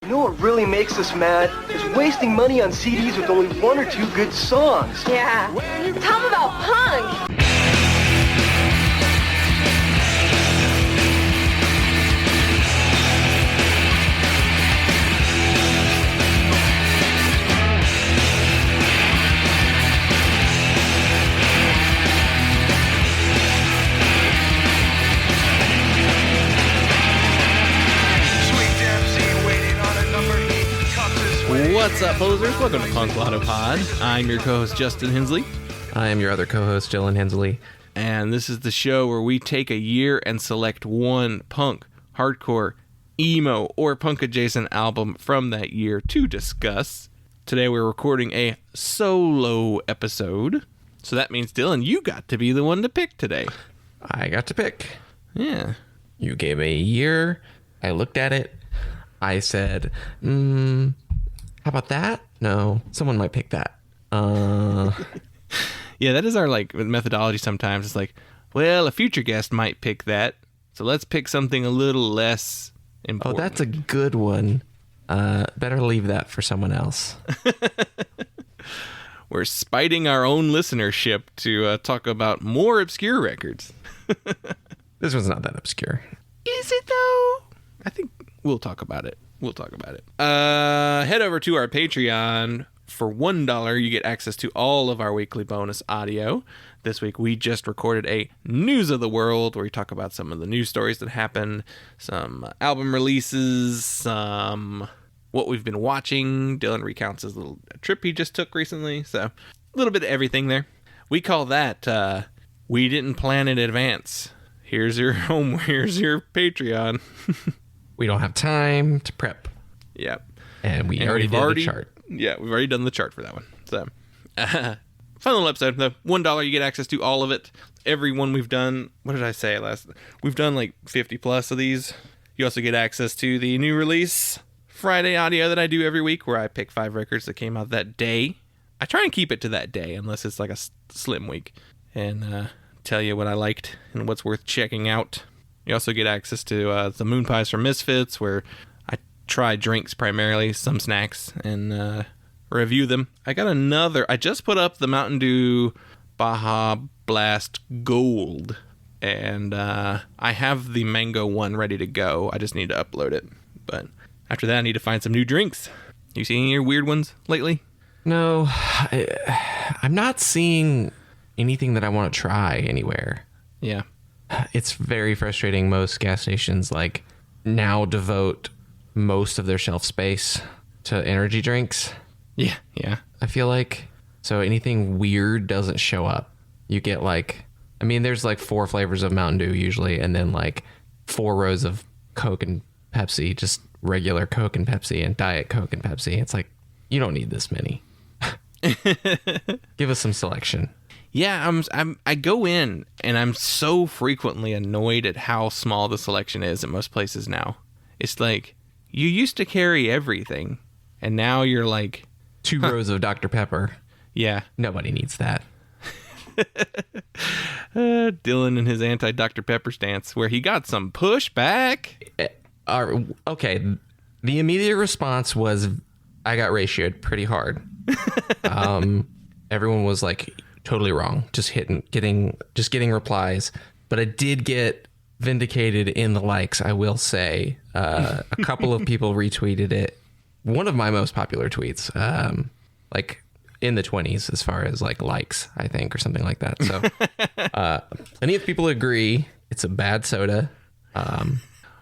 You know what really makes us mad? Is wasting money on CDs with only one or two good songs. Yeah. Tell them about punk. What's up, posers? Welcome to Punklottopod. I'm your co-host, Justin Hensley. I am your other co-host, Dylan Hensley. And this is the show where we take a year and select one punk, hardcore, emo, or punk-adjacent album from that year to discuss. Today we're recording a solo episode. So that means, Dylan, you got to be the one to pick today. I got to pick. Yeah. You gave me a year. I looked at it. I said, how about that? No, someone might pick that. Yeah, that is our methodology sometimes. It's like, well, a future guest might pick that, so let's pick something a little less important. Oh, that's a good one. Better leave that for someone else. We're spiting our own listenership to talk about more obscure records. This one's not that obscure. Is it, though? I think we'll talk about it. Head over to our Patreon. For $1, you get access to all of our weekly bonus audio. This week, we just recorded a News of the World, where we talk about some of the news stories that happened, some album releases, some what we've been watching. Dylan recounts his little trip he just took recently. So, a little bit of everything there. We call that, we didn't plan in advance. Here's your Patreon. We don't have time to prep. Yeah. And we already did the chart. Yeah, we've already done the chart for that one. So, fun little episode. The $1, you get access to all of it. Every one we've done. What did I say last? We've done like 50 plus of these. You also get access to the new release Friday audio that I do every week, where I pick 5 records that came out that day. I try and keep it to that day, unless it's like a slim week, and tell you what I liked and what's worth checking out. You also get access to the Moon Pies from Misfits, where I try drinks primarily, some snacks, and review them. I just put up the Mountain Dew Baja Blast Gold, and I have the mango one ready to go. I just need to upload it. But after that, I need to find some new drinks. You seen any weird ones lately? No, I'm not seeing anything that I want to try anywhere. Yeah. It's very frustrating. Most gas stations now devote most of their shelf space to energy drinks. Yeah. I feel like so anything weird doesn't show up. You get there's 4 flavors of Mountain Dew usually, and then 4 rows of Coke and Pepsi, just regular Coke and Pepsi and Diet Coke and Pepsi. It's you don't need this many. Give us some selection. Yeah, I go in, and I'm so frequently annoyed at how small the selection is at most places now. It's you used to carry everything, and now you're 2 rows of Dr. Pepper. Yeah. Nobody needs that. Dylan and his anti-Dr. Pepper stance, where he got some pushback. Okay, the immediate response was I got ratioed pretty hard. Everyone was totally wrong, just getting replies, but I did get vindicated in the likes. I will say a couple of people retweeted it. One of my most popular tweets, in the 20s as far as likes, I think, or something like that. So many of people agree it's a bad soda.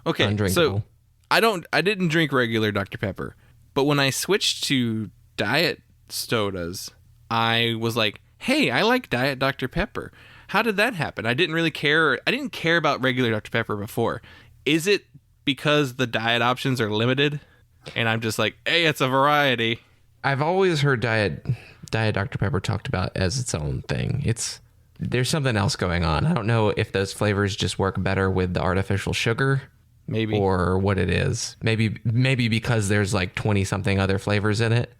Okay, undrinkable. So I didn't drink regular Dr. Pepper, but when I switched to diet sodas, I was hey, I like Diet Dr. Pepper. How did that happen? I didn't care about regular Dr. Pepper before. Is it because the diet options are limited? And I'm just hey, it's a variety. I've always heard Diet Dr. Pepper talked about as its own thing. There's something else going on. I don't know if those flavors just work better with the artificial sugar. Maybe. Or what it is. Maybe because there's 20-something other flavors in it.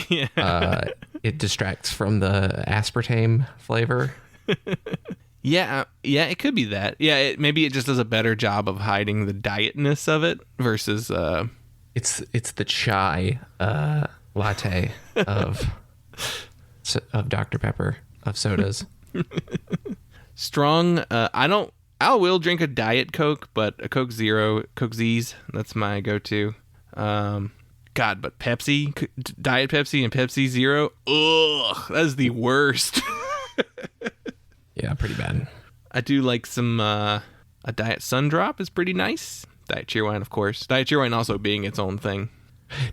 Yeah. It distracts from the aspartame flavor. Yeah, it could be that. Yeah, maybe it just does a better job of hiding the dietness of it versus It's the chai latte of Dr. Pepper, of sodas. Strong. I will drink a Diet Coke, but a Coke Zero, Coke Z's, that's my go-to. God, but Pepsi, Diet Pepsi and Pepsi Zero, ugh, that is the worst. Yeah, pretty bad. I do like some, a Diet Sundrop is pretty nice. Diet Cheerwine, of course. Diet Cheerwine also being its own thing.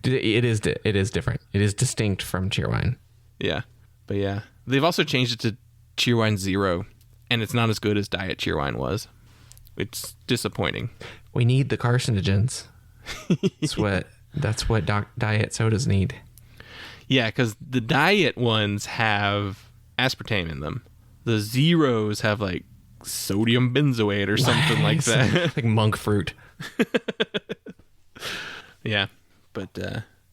It is different. It is distinct from Cheerwine. Yeah, but yeah. They've also changed it to Cheerwine Zero, and it's not as good as Diet Cheerwine was. It's disappointing. We need the carcinogens. That's what diet sodas need. Yeah, because the diet ones have aspartame in them. The zeros have like sodium benzoate or something like that. Like monk fruit. Yeah, but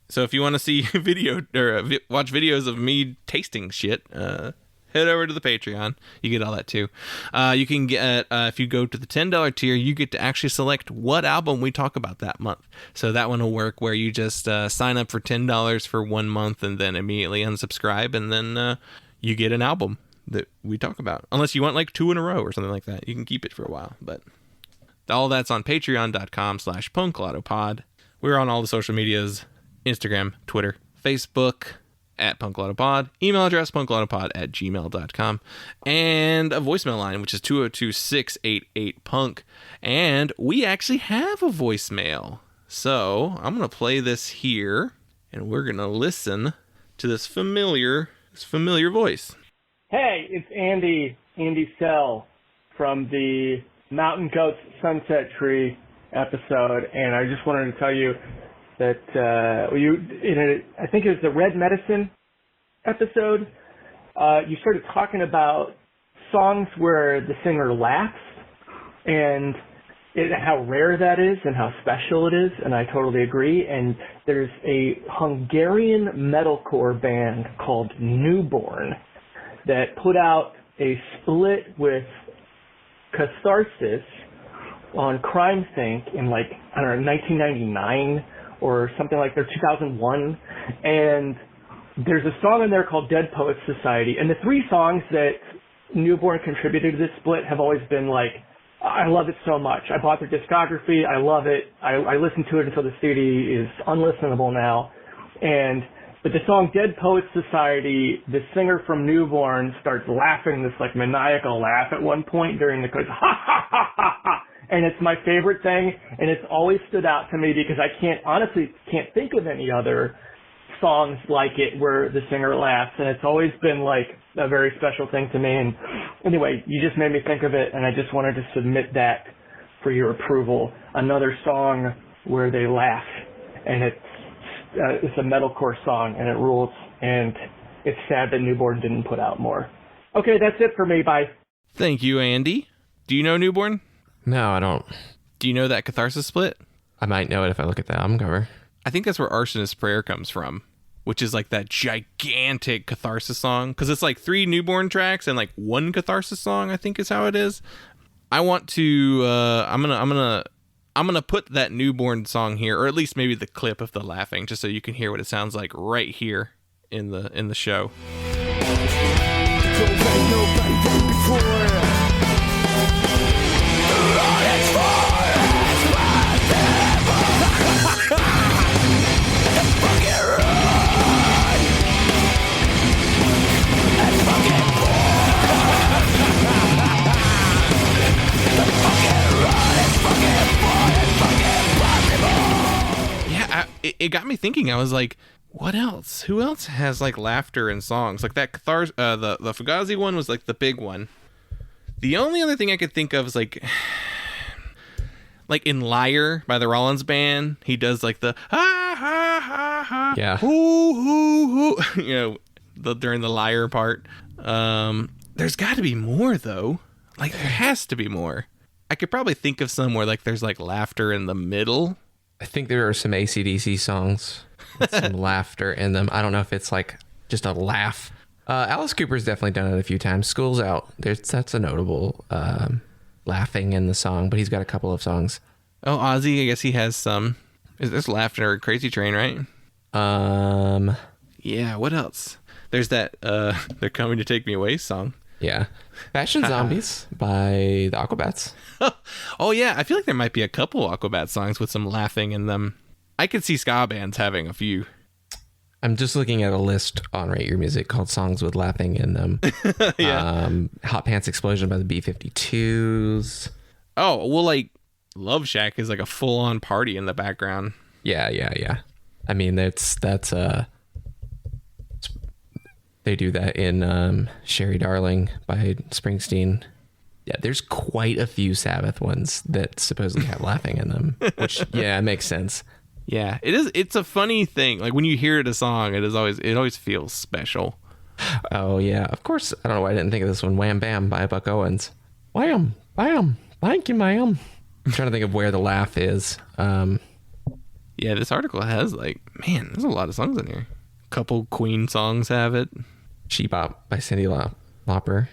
so if you want to see watch videos of me tasting shit, head over to the Patreon. You get all that too. You can get if you go to the $10 tier, you get to actually select what album we talk about that month. So that one will work where you just sign up for $10 for 1 month and then immediately unsubscribe, and then you get an album that we talk about. Unless you want like 2 in a row or something like that, you can keep it for a while. But all that's on patreon.com/punklottopod. We're on all the social medias: Instagram, Twitter, Facebook, at punklottopod, email address punklottopod@gmail.com, and a voicemail line, which is 202-688-PUNK. And we actually have a voicemail. So I'm going to play this here, and we're going to listen to this familiar voice. Hey, it's Andy Sell from the Mountain Goats Sunset Tree episode, and I just wanted to tell you that I think it was the Red Medicine episode, you started talking about songs where the singer laughs and how rare that is and how special it is, and I totally agree. And there's a Hungarian metalcore band called Newborn that put out a split with Catharsis on Crime Sync in 1999 or something like that, 2001. And there's a song in there called Dead Poets Society. And the 3 songs that Newborn contributed to this split have always been I love it so much. I bought their discography. I love it. I listened to it until the CD is unlistenable now. But the song Dead Poets Society, the singer from Newborn starts laughing this maniacal laugh at one point during the chorus, ha ha ha ha ha. And it's my favorite thing, and it's always stood out to me because I honestly can't think of any other songs like it where the singer laughs, and it's always been a very special thing to me. And anyway, you just made me think of it, and I just wanted to submit that for your approval. Another song where they laugh, and it's a metalcore song, and it rules, and it's sad that Newborn didn't put out more. Okay, that's it for me. Bye. Thank you, Andy. Do you know Newborn? No, I don't. Do you know that Catharsis split? I might know it if I look at the album cover. I think that's where Arsonist Prayer comes from, which is that gigantic Catharsis song. Because it's 3 Newborn tracks and 1 Catharsis song, I think is how it is. I want to, I'm gonna put that Newborn song here, or at least maybe the clip of the laughing, just so you can hear what it sounds like right here in the show. It got me thinking. I was like, what else? Who else has laughter in songs? That the Fugazi one was the big one. The only other thing I could think of is in Liar by the Rollins Band, he does the ha ha ha ha, yeah, hoo hoo hoo, during the Liar part. There's got to be more though. There has to be more. I could probably think of some where there's laughter in the middle. I think there are some AC/DC songs with some laughter in them. I don't know if it's just a laugh. Alice Cooper's definitely done it a few times. School's Out. That's a notable laughing in the song, but he's got a couple of songs. Oh, Ozzy, I guess he has some. Is this Laughter Crazy Train, right? Yeah, what else? There's that They're Coming to Take Me Away song. Yeah. Fashion Zombies by the Aquabats. Oh, yeah. I feel like there might be a couple Aquabat songs with some laughing in them. I could see ska bands having a few. I'm just looking at a list on Rate Your Music called Songs with Laughing in Them. Yeah. Hot Pants Explosion by the B-52s. Oh, well, like, Love Shack is like a full-on party in the background. Yeah. I mean, that's they do that in Sherry Darling by Springsteen. Yeah, there's quite a few Sabbath ones that supposedly have laughing in them, which, yeah, it makes sense. Yeah, it is. It's a funny thing. Like when you hear it a song, it always feels special. Oh, yeah, of course. I don't know why I didn't think of this one. Wham Bam by Buck Owens. Wham, bam, thank you, ma'am. I'm trying to think of where the laugh is. Yeah, this article has like, man, there's a lot of songs in here. Couple Queen songs have it. She Bop by Cyndi Lauper.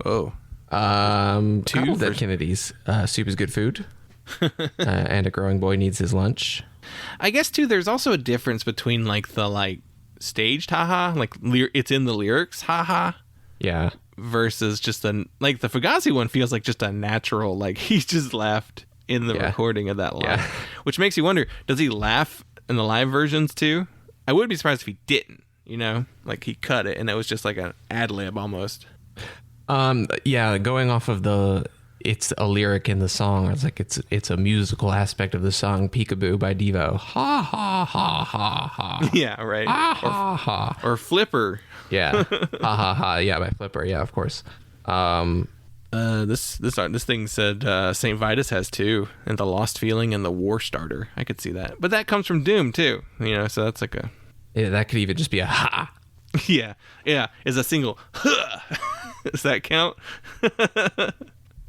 Oh. Couple of the Kennedys. Soup is Good Food. And A Growing Boy Needs His Lunch. I guess too, there's also a difference between like the like staged haha, like it's in the lyrics haha. Yeah. Versus just like the Fugazi one feels like just a natural, like he just laughed in the recording of that line. Yeah. Which makes you wonder, does he laugh in the live versions too? I would be surprised if he didn't, you know? Like he cut it and it was just like an ad lib almost. Yeah, going off of it's a lyric in the song. It's like it's a musical aspect of the song. Peekaboo by Devo. Ha ha ha ha ha. Yeah, right. Ha ha ha. Or Flipper. Yeah. Ha ha ha. Yeah, by Flipper. Yeah, of course. This thing said St. Vitus has two, and The Lost Feeling and The War Starter. I could see that, but that comes from Doom too. You know, so that's like a that could even just be a ha. Yeah. Is a single. Does that count?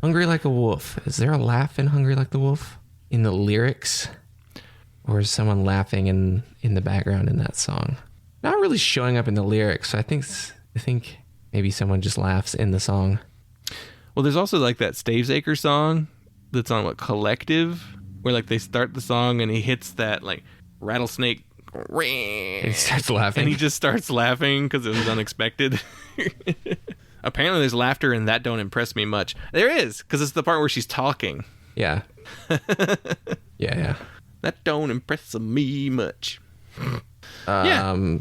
Hungry Like a Wolf. Is there a laugh in Hungry Like the Wolf in the lyrics? Or is someone laughing in the background in that song? Not really showing up in the lyrics. So I think maybe someone just laughs in the song. Well, there's also like that Stavesacre song that's on Collective, where like they start the song and he hits that like rattlesnake. And he starts laughing. And he just starts laughing because it was unexpected. Apparently there's laughter in That Don't Impress Me Much. There is, because it's the part where she's talking. Yeah. Yeah. That don't impress me much. Yeah,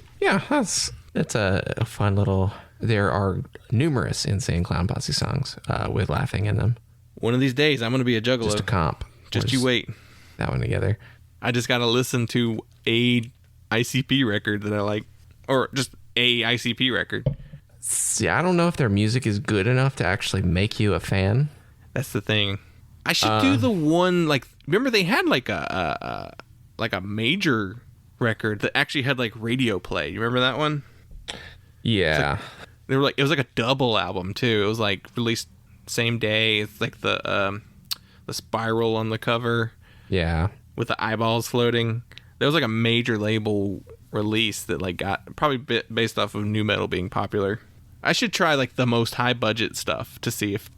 that's a fun little... There are numerous Insane Clown Posse songs with laughing in them. One of these days, I'm going to be a juggalo. Just a comp. Just you wait. That one together. I just got to listen to a ICP record that I like, or just a ICP record. See, I don't know if their music is good enough to actually make you a fan. That's the thing. I should do the one, like, remember they had like a major record that actually had like radio play. You remember that one? Yeah. It was like a double album too. It was like released same day. It's like the spiral on the cover. Yeah. With the eyeballs floating. There was like a major label release that like got probably based off of nu metal being popular. I should try like the most high budget stuff to see if.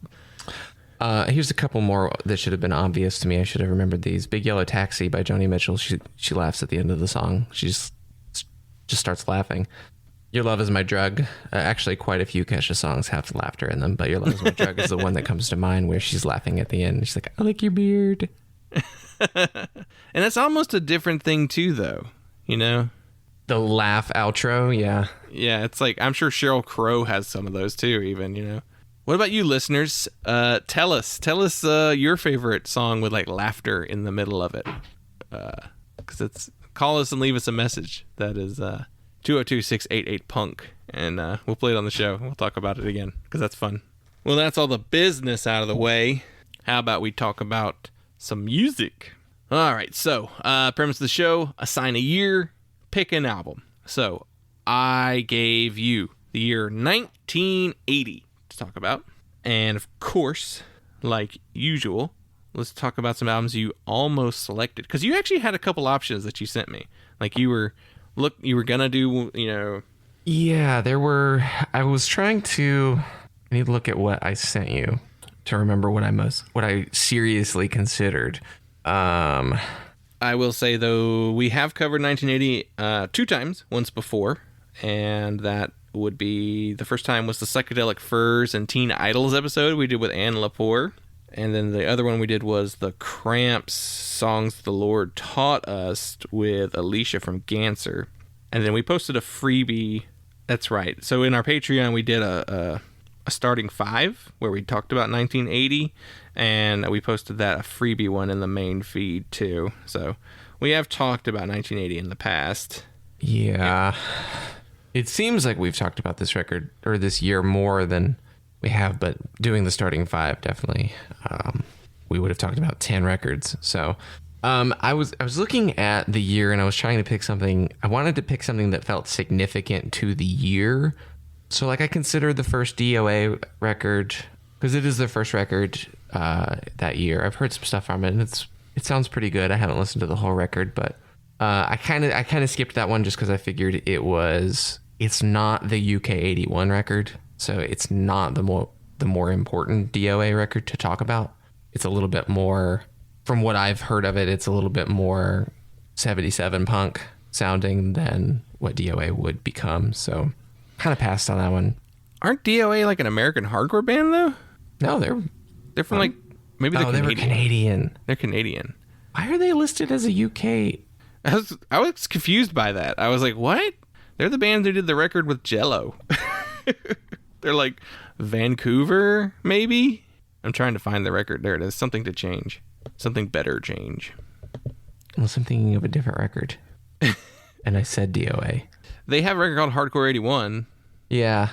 Here's a couple more that should have been obvious to me. I should have remembered these. Big Yellow Taxi by Joni Mitchell. She laughs at the end of the song. She just starts laughing. Your Love Is My Drug. Actually, quite a few Kesha songs have laughter in them, but Your Love Is My Drug is the one that comes to mind where she's laughing at the end. She's like, I like your beard. And that's almost a different thing too, though. You know? The laugh outro, yeah. Yeah, it's like, I'm sure Sheryl Crow has some of those too, even, you know? What about you, listeners? Tell us your favorite song with like laughter in the middle of it. Because call us and leave us a message. That is 202-688-PUNK. And we'll play it on the show. We'll talk about it again because that's fun. Well, that's all the business out of the way. How about we talk about some music? All right, so premise of the show, assign a year, pick an album. So I gave you the year 1980 to talk about. And of course, like usual, let's talk about some albums you almost selected. Because you actually had a couple options that you sent me. Like you were going to do, you know. Yeah, there were. I was trying to. I need to look at what I sent you to remember what I seriously considered. I will say, though, we have covered 1980 2 times, once before, and that would be the first time was the Psychedelic Furs and Teen Idols episode we did with Anne Lepore. And then the other one we did was the Cramps Songs the Lord Taught Us with Alicia from Ganser. And then we posted a freebie. That's right. So in our Patreon, we did a starting 5 where we talked about 1980. And we posted that, a freebie one, in the main feed too. So we have talked about 1980 in the past. Yeah. It seems like we've talked about this record or this year more than we have, but doing the starting 5, definitely, we would have talked about 10 records. So I was looking at the year and I was trying to pick something. I wanted to pick something that felt significant to the year. So like I considered the first DOA record, because it is the first record that year. I've heard some stuff from it and it sounds pretty good. I haven't listened to the whole record, but I kind of skipped that one just because I figured it's not the UK 81 record. So it's not the more important DOA record to talk about. It's a little bit more, from what I've heard of it, it's a little bit more 77 punk sounding than what DOA would become. So kind of passed on that one. Aren't DOA like an American hardcore band though? No, they're from like, maybe they're Canadian. They were Canadian. They're Canadian. Why are they listed as a UK? I was confused by that. I was like, what? They're the band who did the record with Jello. They're like Vancouver, maybe? I'm trying to find the record. There it is. Something to change. Something better change. Unless I'm thinking of a different record. And I said DOA. They have a record called Hardcore 81. Yeah.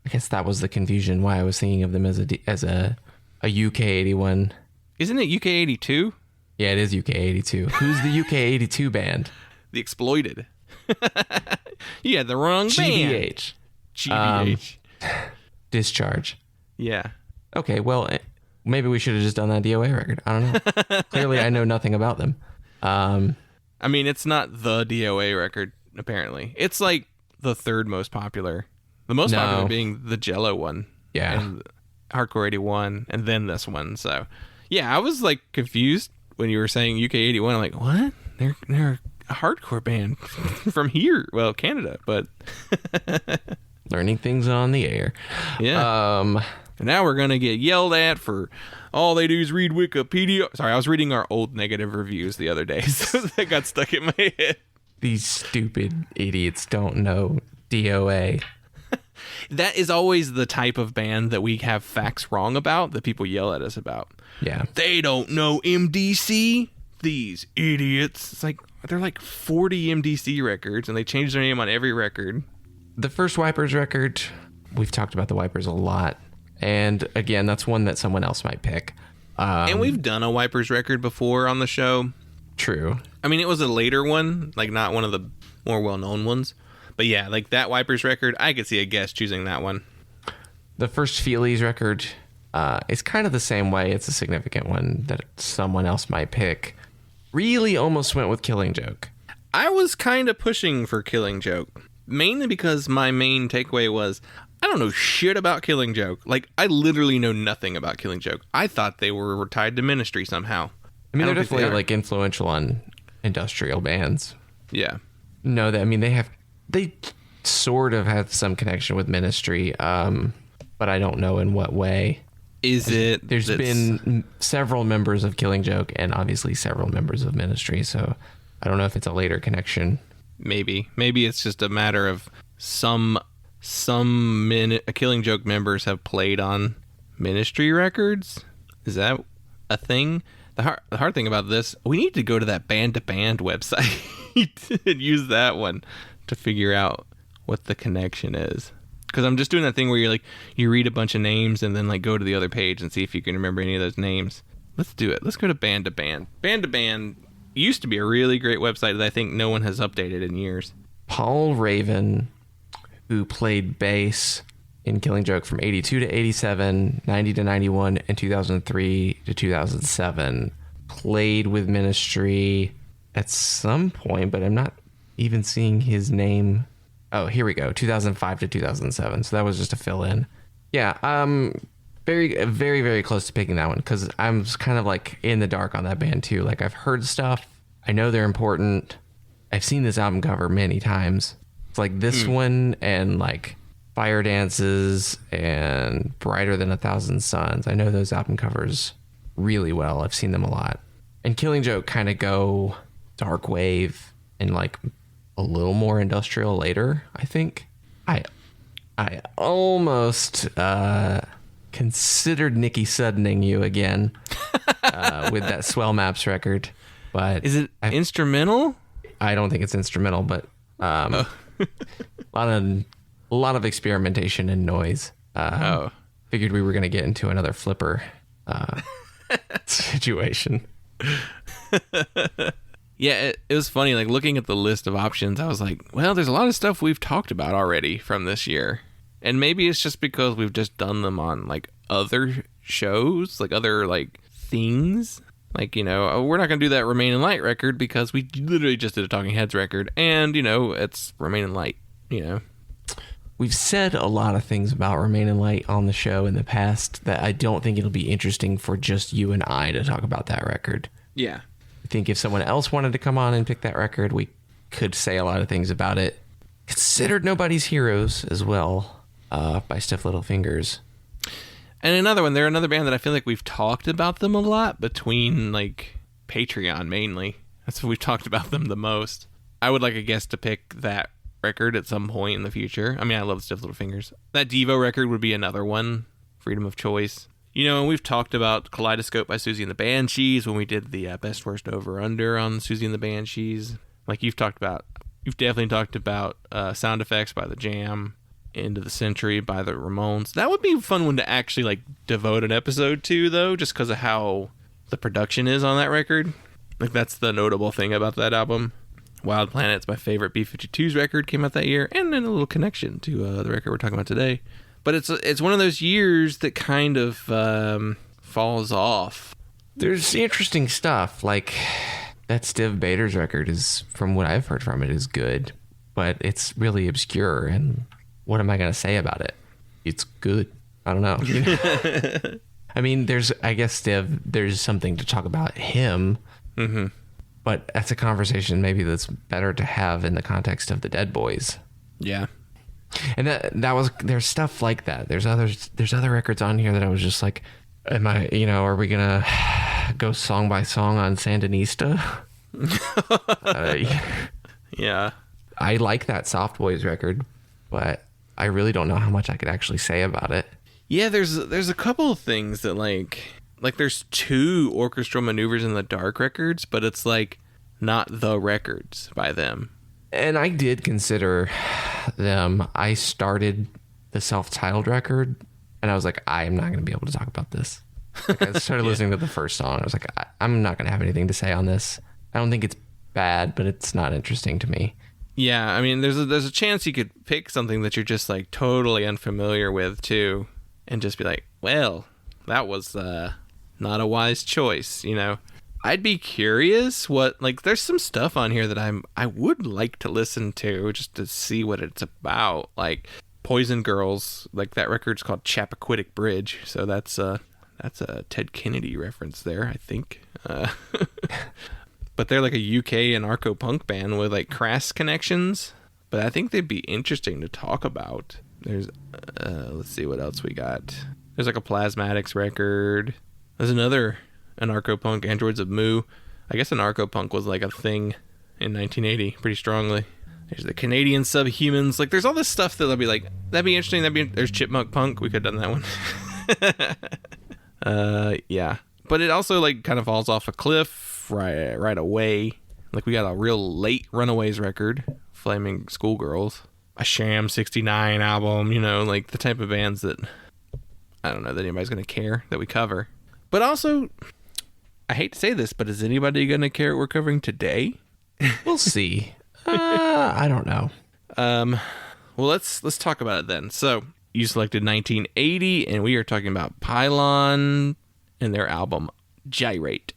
I guess that was the confusion why I was thinking of them as a UK 81. Isn't it UK 82? Yeah, it is UK 82. Who's the UK 82 band? The Exploited. You had the wrong band. GBH. Discharge. Yeah. Okay, well, maybe we should have just done that DOA record. I don't know. Clearly, I know nothing about them. I mean, it's not the DOA record, apparently. It's like the third most popular. The most popular being the Jello one. Yeah. And Hardcore 81, and then this one. So, yeah, I was like confused when you were saying UK 81. I'm like, what? They're a hardcore band from here. Well, Canada, but... Learning things on the air. Yeah. And now we're going to get yelled at for all they do is read Wikipedia. Sorry, I was reading our old negative reviews the other day, so that got stuck in my head. These stupid idiots don't know DOA. That is always the type of band that we have facts wrong about, that people yell at us about. Yeah. They don't know MDC. These idiots. It's like, they're like 40 MDC records, and they change their name on every record. The first Wipers record, we've talked about the Wipers a lot. And again, that's one that someone else might pick. And we've done a Wipers record before on the show. True. I mean, it was a later one, like not one of the more well-known ones. But yeah, like that Wipers record, I could see a guest choosing that one. The first Feelies record is kind of the same way. It's a significant one that someone else might pick. Really almost went with Killing Joke. I was kind of pushing for Killing Joke. Mainly because my main takeaway was, I don't know shit about Killing Joke. Like, I literally know nothing about Killing Joke. I thought they were tied to Ministry somehow. I mean, they're definitely like influential on industrial bands. Yeah. No, I mean, they sort of have some connection with Ministry, but I don't know in what way. There's been several members of Killing Joke and obviously several members of Ministry, so I don't know if it's a later connection. Maybe it's just a matter of some Killing Joke members have played on Ministry records. Is that a thing? The hard thing about this, we need to go to that band-to-band website and use that one to figure out what the connection is. Because I'm just doing that thing where you're like, you read a bunch of names and then like go to the other page and see if you can remember any of those names. Let's do it. Let's go to band-to-band. Band-to-band used to be a really great website that I think no one has updated in years. Paul Raven, who played bass in Killing Joke from 82 to 87, 90 to 91, and 2003 to 2007, played with Ministry at some point, but I'm not even seeing his name. Oh, here we go. 2005 to 2007. So that was just a fill in. Yeah. Very, very, very close to picking that one because I'm kind of like in the dark on that band too. Like I've heard stuff. I know they're important. I've seen this album cover many times. It's like this one and like Fire Dances and Brighter Than 1,000 Suns. I know those album covers really well. I've seen them a lot. And Killing Joke kind of go dark wave and like a little more industrial later, I think. I almost considered Nicky Suddening you again with that Swell Maps record. But is it instrumental? I don't think it's instrumental, but a lot of experimentation and noise. Figured we were going to get into another Flipper situation. Yeah, it was funny. Like looking at the list of options, I was like, well, there's a lot of stuff we've talked about already from this year. And maybe it's just because we've just done them on like other shows, like other like things. Like, you know, we're not going to do that Remain in Light record because we literally just did a Talking Heads record. And, you know, it's Remain in Light, you know. We've said a lot of things about Remain in Light on the show in the past that I don't think it'll be interesting for just you and I to talk about that record. Yeah. I think if someone else wanted to come on and pick that record, we could say a lot of things about it. Considered Nobody's Heroes as well, by Stiff Little Fingers. And another one, they're another band that I feel like we've talked about them a lot between like Patreon mainly. That's what we've talked about them the most. I would like a guest to pick that record at some point in the future. I mean, I love Stiff Little Fingers. That Devo record would be another one. Freedom of choice. You know, we've talked about Kaleidoscope by Susie and the Banshees when we did the Best Worst Over Under on Susie and the Banshees. Like you've definitely talked about Sound Effects by The Jam, End of the Century by the Ramones. That would be a fun one to actually like devote an episode to, though, just because of how the production is on that record. Like that's the notable thing about that album. Wild Planet's my favorite B-52s record, came out that year, and then a little connection to the record we're talking about today. But it's one of those years that kind of falls off. There's interesting stuff, like that Stiv Bators record is, from what I've heard from it, is good, but it's really obscure, and what am I going to say about it? It's good. I don't know. I mean, I guess Stiv, there's something to talk about him, but that's a conversation maybe that's better to have in the context of the Dead Boys. Yeah. And there's stuff like that. There's other records on here that I was just like, are we gonna go song by song on Sandinista? Yeah. I like that Soft Boys record, but I really don't know how much I could actually say about it. Yeah, there's a couple of things that like there's 2 Orchestral Maneuvers in the Dark records, but it's like not the records by them. And I did consider them. I started the self-titled record, and I was like, I am not going to be able to talk about this. Like, I started listening to the first song. I was like, I'm not going to have anything to say on this. I don't think it's bad, but it's not interesting to me. Yeah, I mean, there's a chance you could pick something that you're just like totally unfamiliar with too, and just be like, well, that was not a wise choice, you know. I'd be curious there's some stuff on here that I would like to listen to just to see what it's about. Like Poison Girls, like that record's called Chappaquiddick Bridge, so that's a Ted Kennedy reference there, I think. But they're like a UK anarcho-punk band with like crass connections, but I think they'd be interesting to talk about. There's let's see what else we got. There's like a Plasmatics record. There's another anarcho-punk, Androids of Moo. I guess anarcho-punk was like a thing in 1980 pretty strongly. There's the Canadian Subhumans. Like there's all this stuff that I'll be like, that'd be interesting. There's Chipmunk Punk. We could have done that one. Yeah. But it also like kind of falls off a cliff right away. Like we got a real late Runaways record, Flaming Schoolgirls, a Sham 69 album, you know, like the type of bands that I don't know that anybody's going to care that we cover. But also, I hate to say this, but is anybody going to care what we're covering today? We'll see. I don't know. Well, let's talk about it then. So you selected 1980, and we are talking about Pylon and their album Gyrate.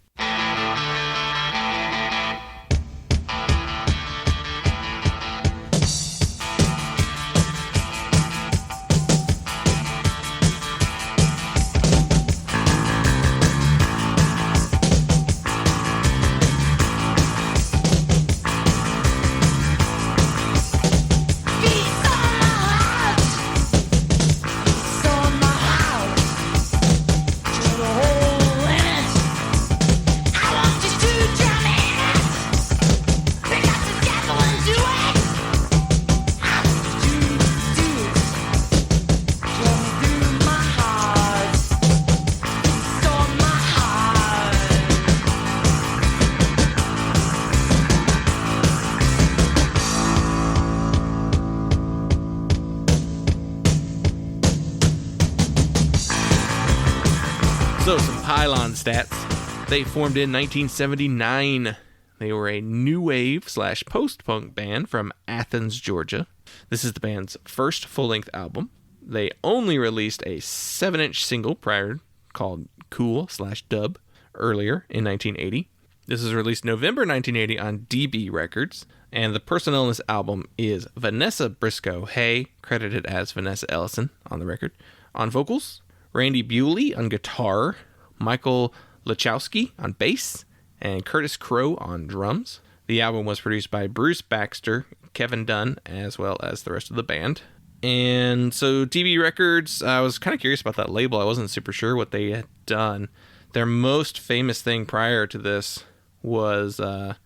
Pylon stats. They formed in 1979. They were a new wave / post-punk band from Athens, Georgia. This is the band's first full-length album. They only released a 7-inch single prior called Cool / Dub earlier in 1980. This was released November 1980 on DB Records, and the personnel in this album is Vanessa Briscoe Hay, credited as Vanessa Ellison on the record, on vocals, Randy Bewley on guitar, Michael Lachowski on bass, and Curtis Crow on drums. The album was produced by Bruce Baxter, Kevin Dunn, as well as the rest of the band. And so DB Records, I was kind of curious about that label. I wasn't super sure what they had done. Their most famous thing prior to this was the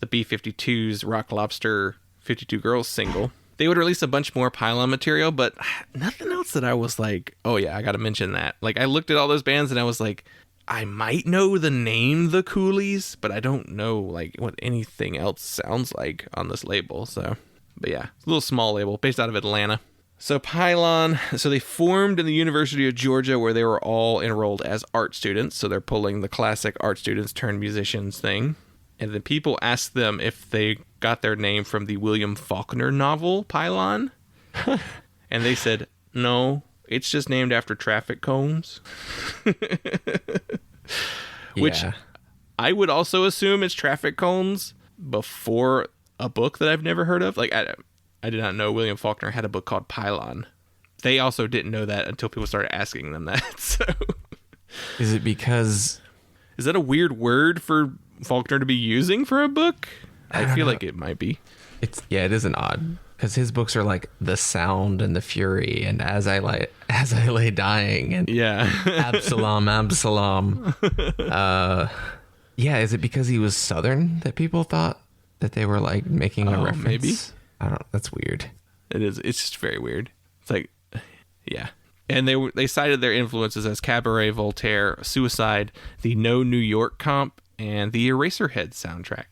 B-52's Rock Lobster 52 Girls single. They would release a bunch more Pylon material, but nothing else that I was like, oh yeah, I gotta mention that. Like, I looked at all those bands and I was like, I might know the name The Coolies, but I don't know like what anything else sounds like on this label. So, but yeah, it's a little small label based out of Atlanta. So Pylon, so they formed in the University of Georgia, where they were all enrolled as art students. So they're pulling the classic art students turned musicians thing. And then people asked them if they got their name from the William Faulkner novel Pylon. And they said, no, it's just named after traffic cones. Which I would also assume it's traffic cones before a book that I've never heard of. Like, I did not know William Faulkner had a book called Pylon. They also didn't know that until people started asking them that. So, is it because... Is that a weird word for Faulkner to be using for a book? I feel like it might be. It is an odd, because his books are like The Sound and The Fury and As I Lay Dying and Absalom. Is it because he was Southern that people thought that they were like making a reference? Maybe. I don't know. That's weird. It is. It's just very weird. It's like, yeah. And they cited their influences as Cabaret, Voltaire, Suicide, the No New York comp, and the Eraserhead soundtrack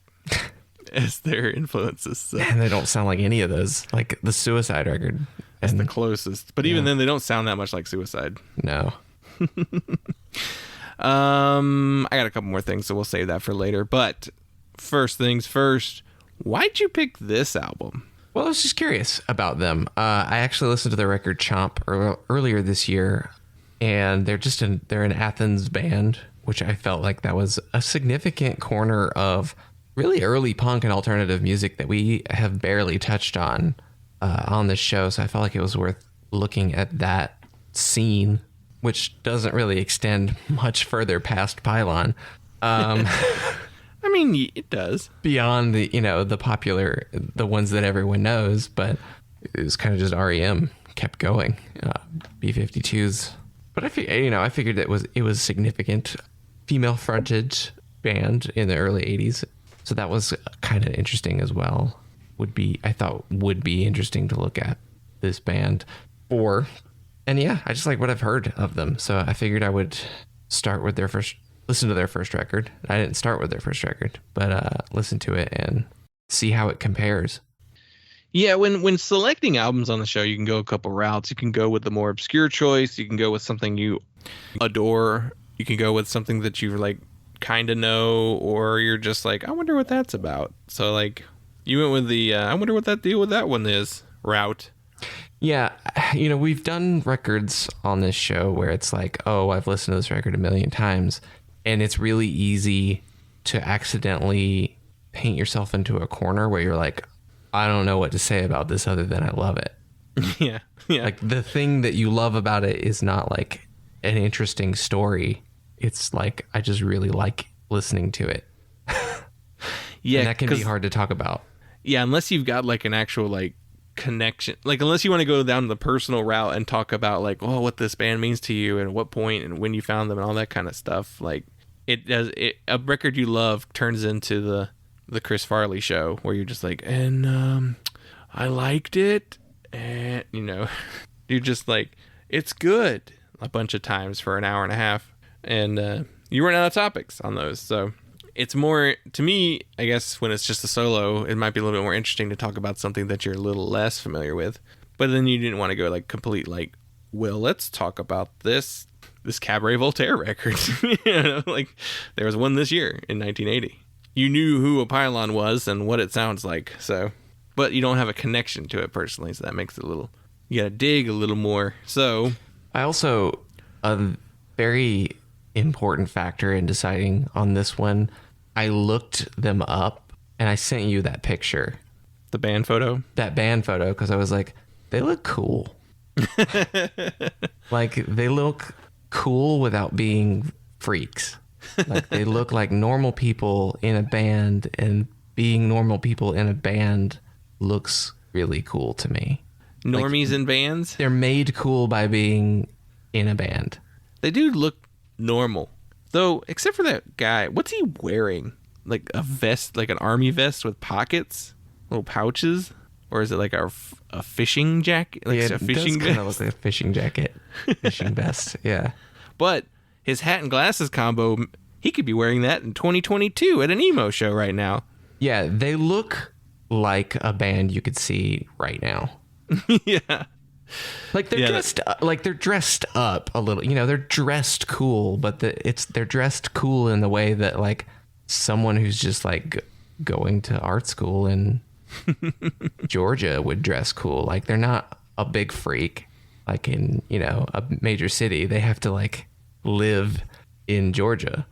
as their influences. So. And they don't sound like any of those. Like the Suicide record. That's the closest. But even then, they don't sound that much like Suicide. No. I got a couple more things, so we'll save that for later. But first things first, why'd you pick this album? Well, I was just curious about them. I actually listened to their record Chomp earlier this year, and they're an Athens band, which I felt like that was a significant corner of really early punk and alternative music that we have barely touched on this show. So I felt like it was worth looking at that scene, which doesn't really extend much further past Pylon. I mean, it does. Beyond the popular, the ones that everyone knows, but it was kind of just REM kept going. B-52s. But I figured that it was significant female fronted band in the early 80s. So that was kind of interesting as well. I thought would be interesting to look at this band for. And yeah, I just like what I've heard of them. So I figured I would listen to their first record. I didn't start with their first record, but listen to it and see how it compares. Yeah, when selecting albums on the show, you can go a couple routes. You can go with the more obscure choice. You can go with something you adore. You can go with something that you like kind of know, or you're just like, I wonder what that's about. So like, you went with the I wonder what that deal with that one is route. Yeah, we've done records on this show where it's like, oh, I've listened to this record a million times. And it's really easy to accidentally paint yourself into a corner where you're like, I don't know what to say about this other than I love it. Yeah. Like the thing that you love about it is not like an interesting story. It's like, I just really like listening to it. Yeah. And that can be hard to talk about. Yeah. Unless you've got like an actual like connection, like unless you want to go down the personal route and talk about like, oh, what this band means to you and what point and when you found them and all that kind of stuff. Like a record you love turns into the Chris Farley show where you're just like, and I liked it, and you're just like, it's good a bunch of times for an hour and a half, and you run out of topics on those. So it's more, to me, I guess, when it's just a solo, it might be a little bit more interesting to talk about something that you're a little less familiar with. But then you didn't want to go like complete like, well, let's talk about this this Cabaret Voltaire record. Like there was one this year in 1980. You knew who a Pylon was and what it sounds like. So, but you don't have a connection to it personally. So that makes it a little, you got to dig a little more. So I also, a very important factor in deciding on this one, I looked them up and I sent you that picture. The band photo? That band photo, because I was like, they look cool. Like, they look cool without being freaks. Like, they look like normal people in a band, and being normal people in a band looks really cool to me. Normies in bands? They're made cool by being in a band. They do look normal. Though, except for that guy, what's he wearing? Like a vest, like an army vest with pockets? Little pouches? Or is it like a fishing jacket? Like Yeah, a fishing it does kind of look like a fishing jacket. Fishing vest, yeah. But his hat and glasses combo, he could be wearing that in 2022 at an emo show right now. Yeah, they look like a band you could see right now. Yeah. Like they're dressed up a little. You know, they're dressed cool, but they're dressed cool in the way that like someone who's just like going to art school in Georgia would dress cool. Like they're not a big freak like in, you know, a major city. They have to like live in Georgia.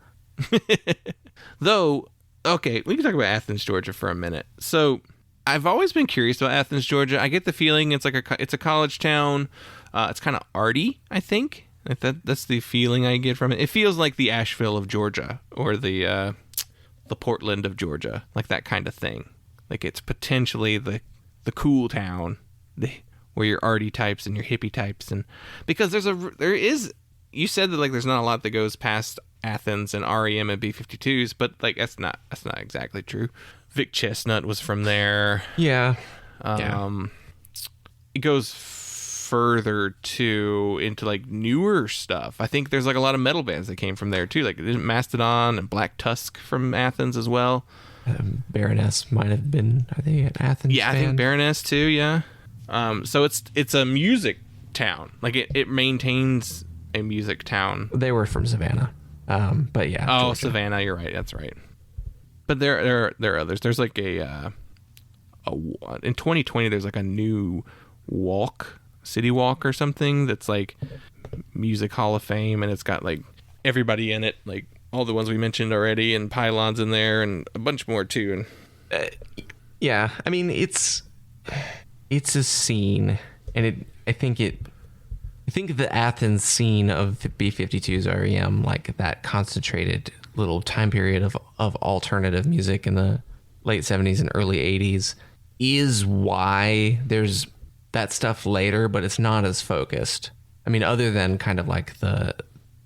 Though, okay, we can talk about Athens, Georgia for a minute. So I've always been curious about Athens, Georgia. I get the feeling it's a college town. It's kind of arty, I think. That's the feeling I get from it. It feels like the Asheville of Georgia or the Portland of Georgia, like that kind of thing. Like it's potentially the cool town, where your arty types and your hippie types, and because there is. You said that like there's not a lot that goes past Athens and REM and B-52s, but like that's not exactly true. Vic Chestnut was from there. Yeah. It goes further into like newer stuff. I think there's like a lot of metal bands that came from there too. Like Mastodon and Black Tusk from Athens as well. Baroness might have been. Are they an Athens? Yeah, band? I think Baroness too. Yeah. So it's a music town. Like it maintains a music town. They were from Savannah. But yeah. Oh, Georgia. Savannah. You're right. That's right. But there are others. There's like in 2020 there's like a new city walk or something that's like Music Hall of Fame, and it's got like everybody in it, like all the ones we mentioned already, and Pylon's in there and a bunch more too. And yeah, I mean it's a scene, and I think the Athens scene of the B-52s REM, like that concentrated little time period of alternative music in the late 70s and early 80s, is why there's that stuff later, but it's not as focused. I mean, other than kind of like the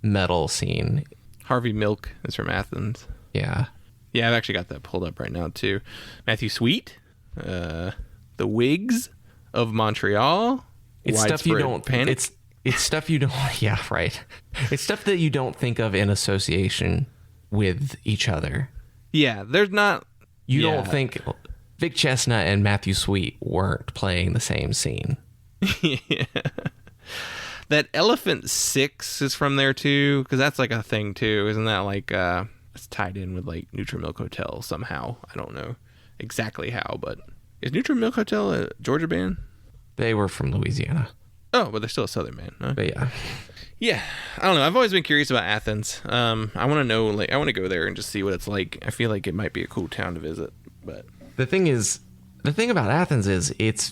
metal scene. Harvey Milk is from Athens. Yeah. Yeah, I've actually got that pulled up right now too. Matthew Sweet, the Wigs of Montreal. It's stuff you don't panic. It's stuff you don't. Yeah, right. It's stuff that you don't think of in association with each other. Yeah, there's not. You don't think Vic Chestnut and Matthew Sweet weren't playing the same scene. Yeah. That Elephant Six is from there too, because that's like a thing too, isn't that like it's tied in with like Nutrimilk Hotel somehow? I don't know exactly how, but is Nutrimilk Hotel a Georgia band? They were from Louisiana. Oh, but they're still a Southern band, huh? But yeah. Yeah, I don't know. I've always been curious about Athens. I want to know, like, I want to go there and just see what it's like. I feel like it might be a cool town to visit, but The thing about Athens is it's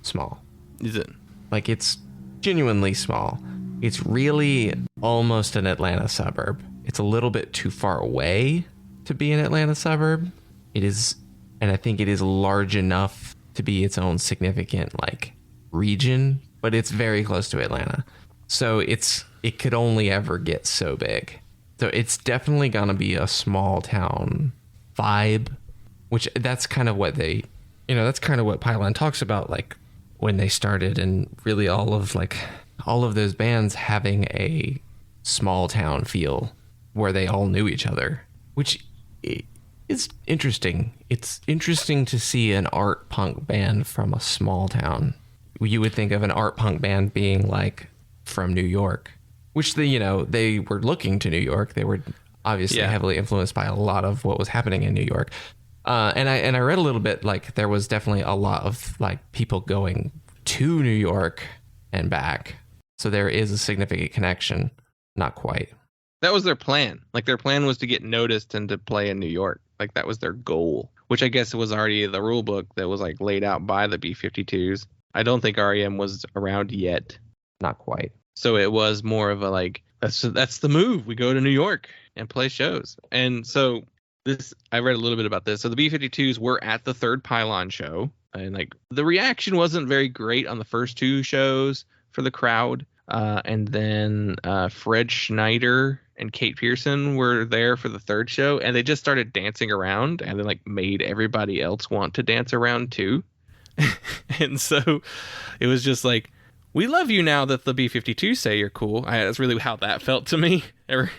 small. is it? Like it's genuinely small. It's really almost an Atlanta suburb. It's a little bit too far away to be an Atlanta suburb. It is, and I think it is large enough to be its own significant like region, but it's very close to Atlanta. So it could only ever get so big. So it's definitely gonna be a small town vibe, which that's kind of what that's kind of what Pylon talks about, like when they started, and really all of those bands having a small town feel where they all knew each other, which is interesting. It's interesting to see an art punk band from a small town. You would think of an art punk band being like from New York, which they were looking to New York. They were obviously heavily influenced by a lot of what was happening in New York. And I read a little bit, like there was definitely a lot of like people going to New York and back. So there is a significant connection. Not quite. That was their plan. Like their plan was to get noticed and to play in New York. Like that was their goal, which I guess was already the rule book that was like laid out by the B-52s. I don't think REM was around yet. Not quite. So it was more of a like, that's the move. We go to New York and play shows. And so I read a little bit about this. So the B-52s were at the third Pylon show. And like the reaction wasn't very great on the first two shows for the crowd. And then Fred Schneider and Kate Pearson were there for the third show, and they just started dancing around and then like made everybody else want to dance around too. And so it was just like, we love you now that the B-52s say you're cool. That's really how that felt to me. Well,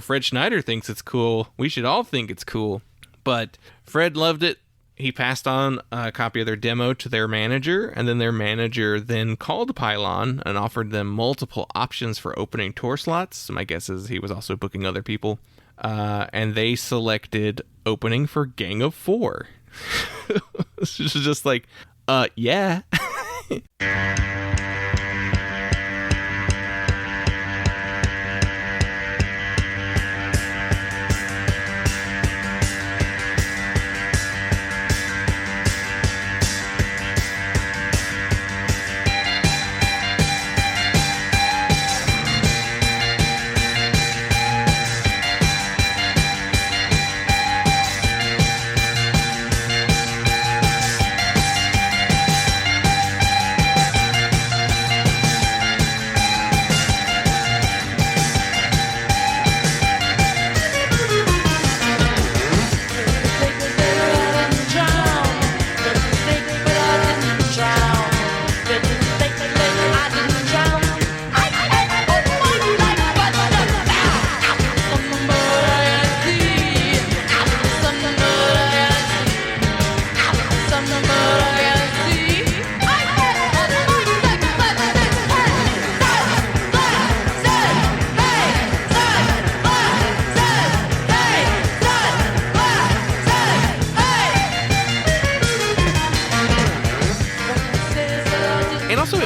Fred Schneider thinks it's cool. We should all think it's cool. But Fred loved it. He passed on a copy of their demo to their manager, and then their manager then called Pylon and offered them multiple options for opening tour slots. So my guess is he was also booking other people. And they selected opening for Gang of Four. This was just like, yeah.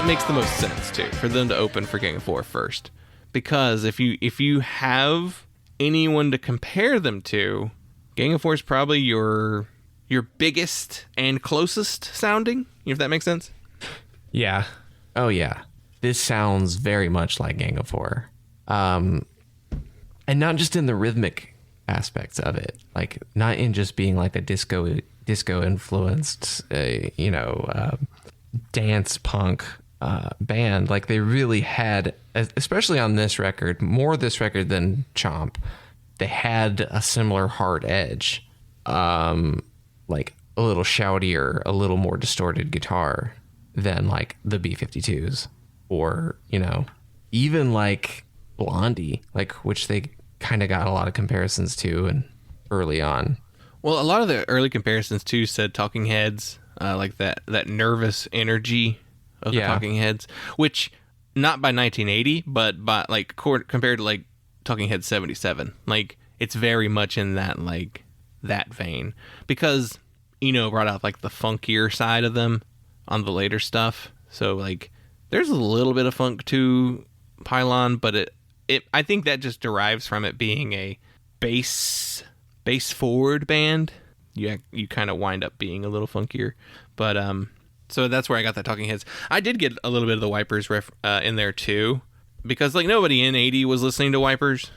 Makes the most sense too for them to open for Gang of Four first, because if you have anyone to compare them to, Gang of Four is probably your biggest and closest sounding, if that makes sense. Yeah. Oh yeah. This sounds very much like Gang of Four, and not just in the rhythmic aspects of it, like not in just being like a disco influenced, dance punk band. Like they really had, especially on this record, more this record than Chomp, they had a similar hard edge, like a little shoutier, a little more distorted guitar than like the B-52s, or even like Blondie, like which they kind of got a lot of comparisons to and early on. Well, a lot of the early comparisons too said Talking Heads, like that nervous energy of the Talking Heads, which not by 1980, but by like compared to like Talking Heads 77, like it's very much in that like that vein, because brought out like the funkier side of them on the later stuff. So like there's a little bit of funk to Pylon, but it I think that just derives from it being a bass forward band. You kind of wind up being a little funkier, but so that's where I got that Talking Heads. I did get a little bit of the Wipers riff in there too, because like nobody in 80 was listening to Wipers,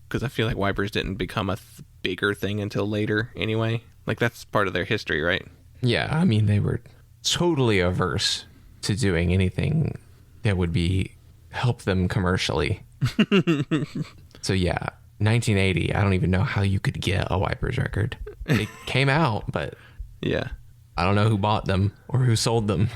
because I feel like Wipers didn't become a bigger thing until later anyway. Like that's part of their history, right? Yeah, I mean they were totally averse to doing anything that would help them commercially. So yeah, 1980, I don't even know how you could get a Wipers record. It came out, but yeah, I don't know who bought them or who sold them.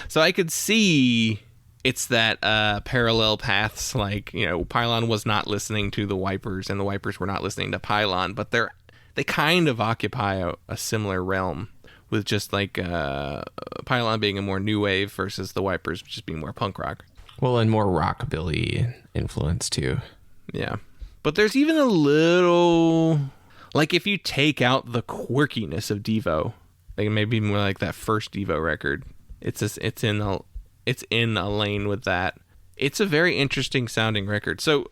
So I could see it's that parallel paths, like Pylon was not listening to the Wipers and the Wipers were not listening to Pylon, but they kind of occupy a similar realm, with just like Pylon being a more new wave versus the Wipers just being more punk rock. Well, and more rockabilly influence too. Yeah. But there's even a little, like, if you take out the quirkiness of Devo, like maybe more like that first Devo record, it's in a lane with that. It's a very interesting sounding record. So,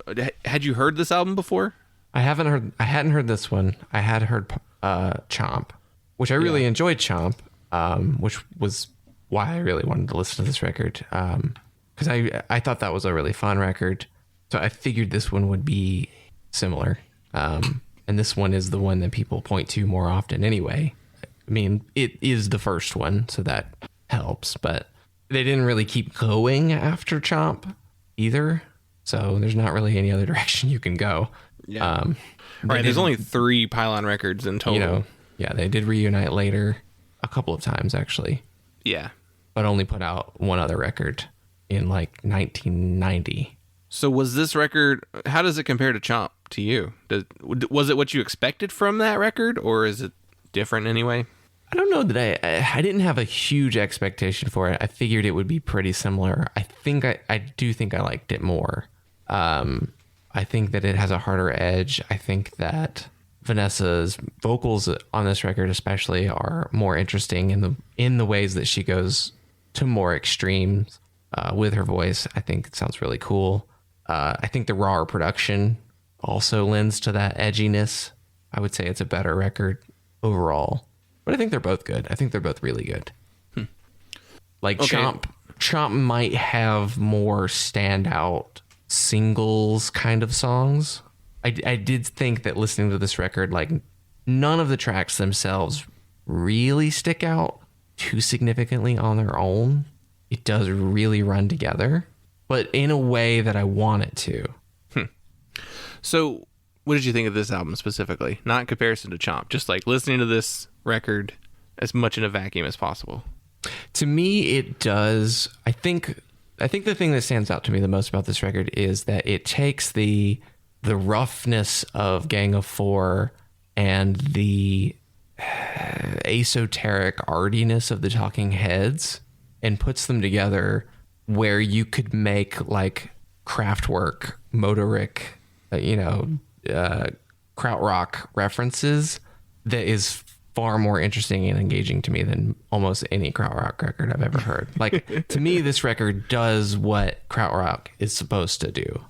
had you heard this album before? I hadn't heard this one. I had heard Chomp, which I really enjoyed Chomp, which was why I really wanted to listen to this record. Because I thought that was a really fun record. So I figured this one would be similar. And this one is the one that people point to more often anyway. I mean, it is the first one, so that helps. But they didn't really keep going after Chomp either. So there's not really any other direction you can go. Yeah. Right. There's only 3 Pylon records in total. You know, yeah, they did reunite later a couple of times, actually. Yeah. But only put out one other record in like 1990. So was this record, how does it compare to Chomp to you? Was it what you expected from that record, or is it different anyway? I don't know that I didn't have a huge expectation for it. I figured it would be pretty similar. I do think I liked it more. I think that it has a harder edge. I think that Vanessa's vocals on this record especially are more interesting in the ways that she goes to more extremes with her voice. I think it sounds really cool. I think the raw production also lends to that edginess. I would say it's a better record overall, but I think they're both good. I think they're both really good. Like okay. Chomp might have more standout singles kind of songs. I did think that listening to this record, like none of the tracks themselves really stick out too significantly on their own. It does really run together, but in a way that I want it to. So what did you think of this album specifically? Not in comparison to Chomp, just like listening to this record as much in a vacuum as possible. To me, it does. I think the thing that stands out to me the most about this record is that it takes the roughness of Gang of Four and the esoteric artiness of the Talking Heads and puts them together where you could make like Kraftwerk, Motorik, krautrock references that is far more interesting and engaging to me than almost any krautrock record I've ever heard. Like, to me, this record does what krautrock is supposed to do,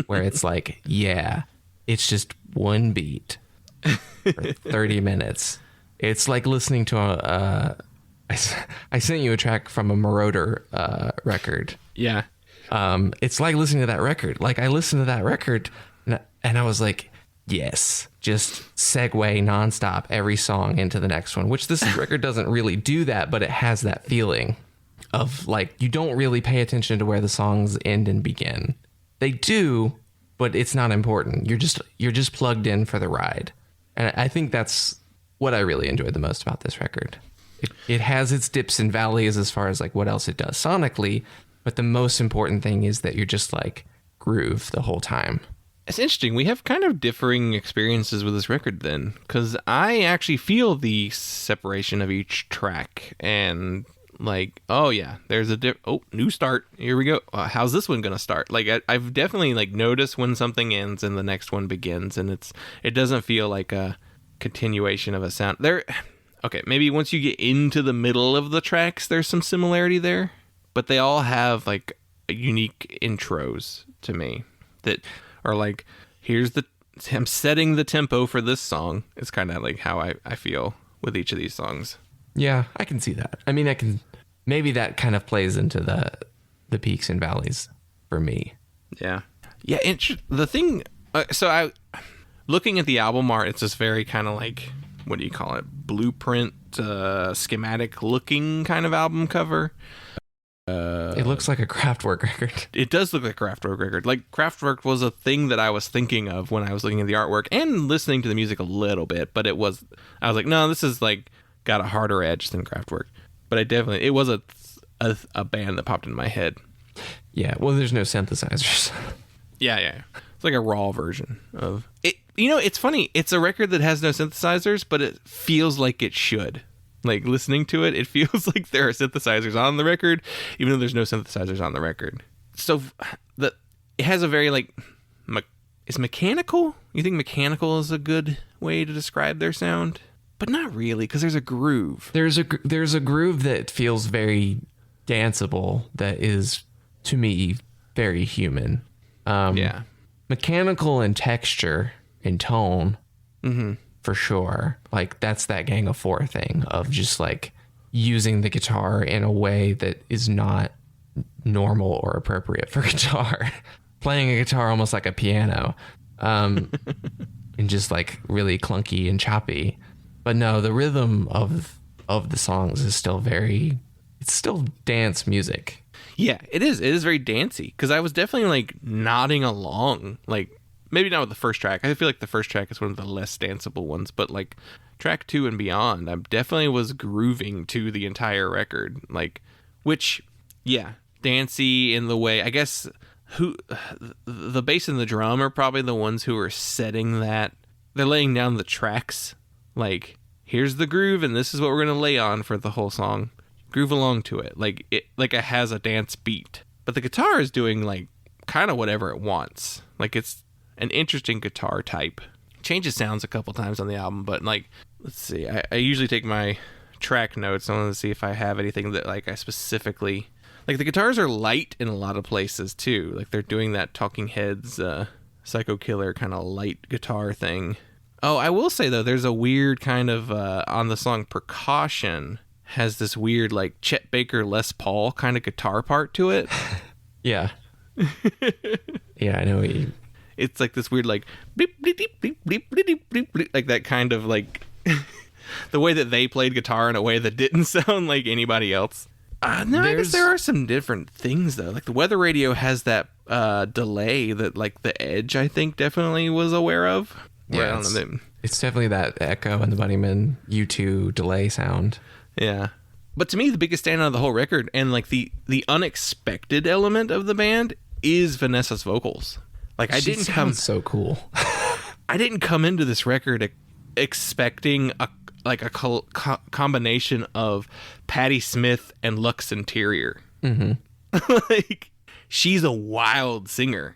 where it's like, yeah, it's just one beat for 30 minutes. It's like listening to I sent you a track from a Marauder record. Yeah. It's like listening to that record. Like, I listened to that record and I was like, yes, just segue nonstop every song into the next one, which this record doesn't really do that, but it has that feeling of like, you don't really pay attention to where the songs end and begin. They do, but it's not important. You're just plugged in for the ride. And I think that's what I really enjoyed the most about this record. It has its dips and valleys as far as like what else it does sonically, but the most important thing is that you're just like groove the whole time. It's interesting. We have kind of differing experiences with this record then, because I actually feel the separation of each track and like, oh yeah, there's a new start. Here we go. How's this one going to start? Like I've definitely like noticed when something ends and the next one begins, and it doesn't feel like a continuation of a sound. Okay, maybe once you get into the middle of the tracks, there's some similarity there, but they all have like unique intros to me that are like, I'm setting the tempo for this song. It's kind of like how I feel with each of these songs. Yeah, I can see that. I mean, maybe that kind of plays into the peaks and valleys for me. Yeah. Yeah. The thing, looking at the album art, it's this very kind of like, what do you call it? Blueprint, schematic looking kind of album cover. It looks like a Kraftwerk record. It does look like a Kraftwerk record. Like, Kraftwerk was a thing that I was thinking of when I was looking at the artwork and listening to the music a little bit, but I was like, no, this is like got a harder edge than Kraftwerk. But it was a band that popped in my head. Yeah, well, there's no synthesizers. Yeah. It's like a raw version of it. It's funny. It's a record that has no synthesizers, but it feels like it should. Like, listening to it, it feels like there are synthesizers on the record, even though there's no synthesizers on the record. so the it has a very like is mechanical. You think mechanical is a good way to describe their sound? But not really, because there's a groove. There's a groove that feels very danceable. That is, to me, very human. Yeah. Mechanical in texture and tone, for sure. Like that's that Gang of Four thing of just like using the guitar in a way that is not normal or appropriate for guitar. Playing a guitar almost like a piano, and just like really clunky and choppy. But no, the rhythm of the songs is still it's still dance music. Yeah, it is. It is very dancey, because I was definitely like nodding along. Like maybe not with the first track. I feel like the first track is one of the less danceable ones, but like track 2 and beyond, I definitely was grooving to the entire record. Like, which, yeah, dancey in the way, I guess. The bass and the drum are probably the ones who are setting that. They're laying down the tracks. Like, here's the groove, and this is what we're gonna lay on for the whole song. Groove along to it, like it has a dance beat. But the guitar is doing like kind of whatever it wants. Like it's an interesting guitar type. Changes sounds a couple times on the album, but like, let's see. I usually take my track notes. I want to see if I have anything that like I specifically. Like, the guitars are light in a lot of places, too. Like, they're doing that Talking Heads, Psycho Killer kind of light guitar thing. Oh, I will say, though, there's a weird kind of, on the song Precaution, has this weird, like, Chet Baker Les Paul kind of guitar part to it. Yeah. Yeah, I know what you... It's like this weird, like, bleep, bleep, bleep, bleep, bleep, bleep, bleep, like that kind of, like, the way that they played guitar in a way that didn't sound like anybody else. No, I guess there are some different things, though. Like, the weather radio has that delay that, like, the Edge, I think, definitely was aware of. Yeah, it's definitely that Echo and the Bunnyman U2 delay sound. Yeah. But to me, the biggest standout of the whole record, and, like, the unexpected element of the band is Vanessa's vocals. Like, She sounds so cool. I didn't come into this record expecting a combination of Patti Smith and Lux Interior. Like, she's a wild singer.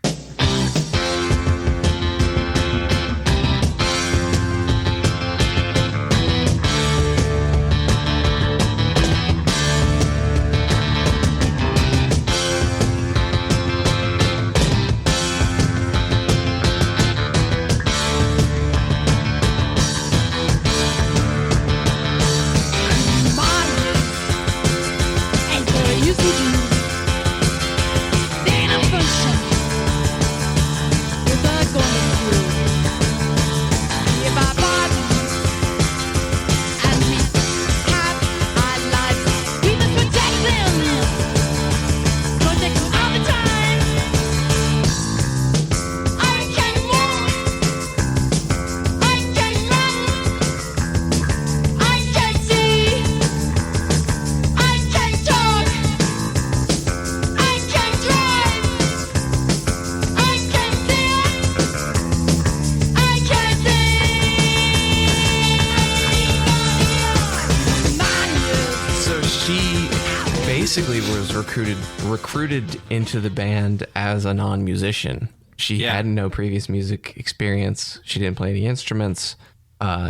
Basically was recruited into the band as a non-musician. She had no previous music experience. She didn't play any instruments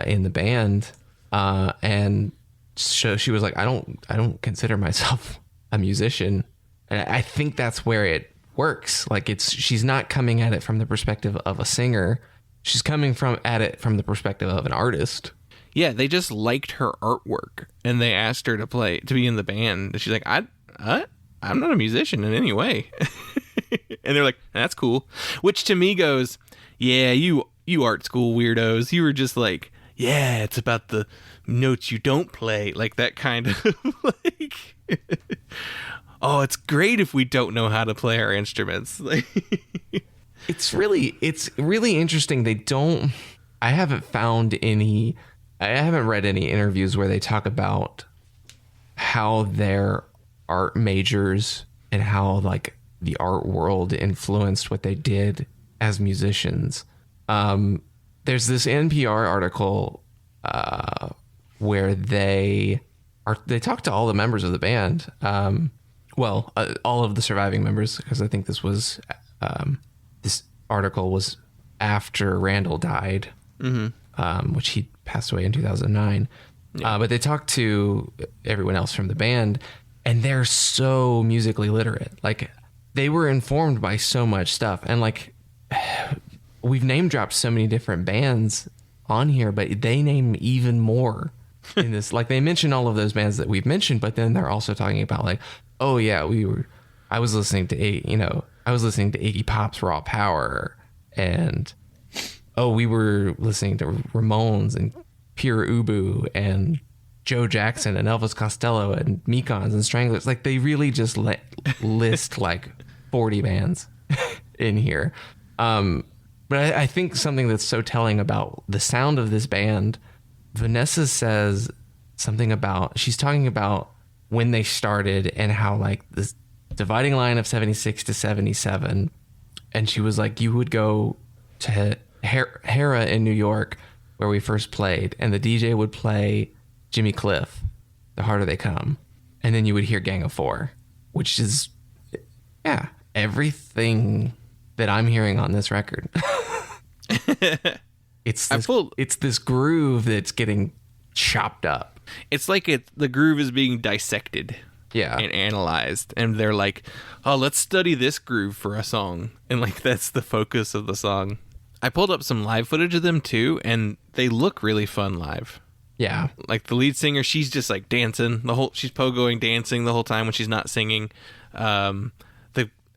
in the band, and so she was like, I don't consider myself a musician. And I think that's where it works. Like, she's not coming at it from the perspective of a singer. She's coming at it from the perspective of an artist. Yeah, they just liked her artwork, and they asked her to be in the band. And she's like, I'm not a musician in any way. And they're like, that's cool. Which to me goes, yeah, you art school weirdos. You were just like, yeah, it's about the notes you don't play. Like that kind of like, oh, it's great if we don't know how to play our instruments. It's really interesting. I haven't read any interviews where they talk about how their art majors and how like the art world influenced what they did as musicians. There's this NPR article where they talk to all the members of the band, well, all of the surviving members, because I think this was this article was after Randall died, which he passed away in 2009. Yeah. But they talked to everyone else from the band, and they're so musically literate. Like, they were informed by so much stuff. And, like, we've name dropped so many different bands on here, but they name even more in this. Like, they mention all of those bands that we've mentioned, but then they're also talking about, like, oh, yeah, I was listening to Iggy Pop's Raw Power, and, oh, we were listening to Ramones and Pure Ubu and Joe Jackson and Elvis Costello and Mekons and Stranglers. Like, they really just list like 40 bands in here. But I think something that's so telling about the sound of this band, Vanessa says something about, she's talking about when they started and how, like, this dividing line of 76 to 77. And she was like, you would go to Hera in New York, where we first played, and the DJ would play Jimmy Cliff, The Harder They Come, and then you would hear Gang of Four, which is, yeah, everything that I'm hearing on this record. It's this groove that's getting chopped up. It's like the groove is being dissected, and analyzed, and they're like, oh, let's study this groove for a song, and, like, that's the focus of the song. I pulled up some live footage of them too, and they look really fun live. Yeah. Like, the lead singer, she's just, like, dancing she's pogoing, dancing the whole time when she's not singing. I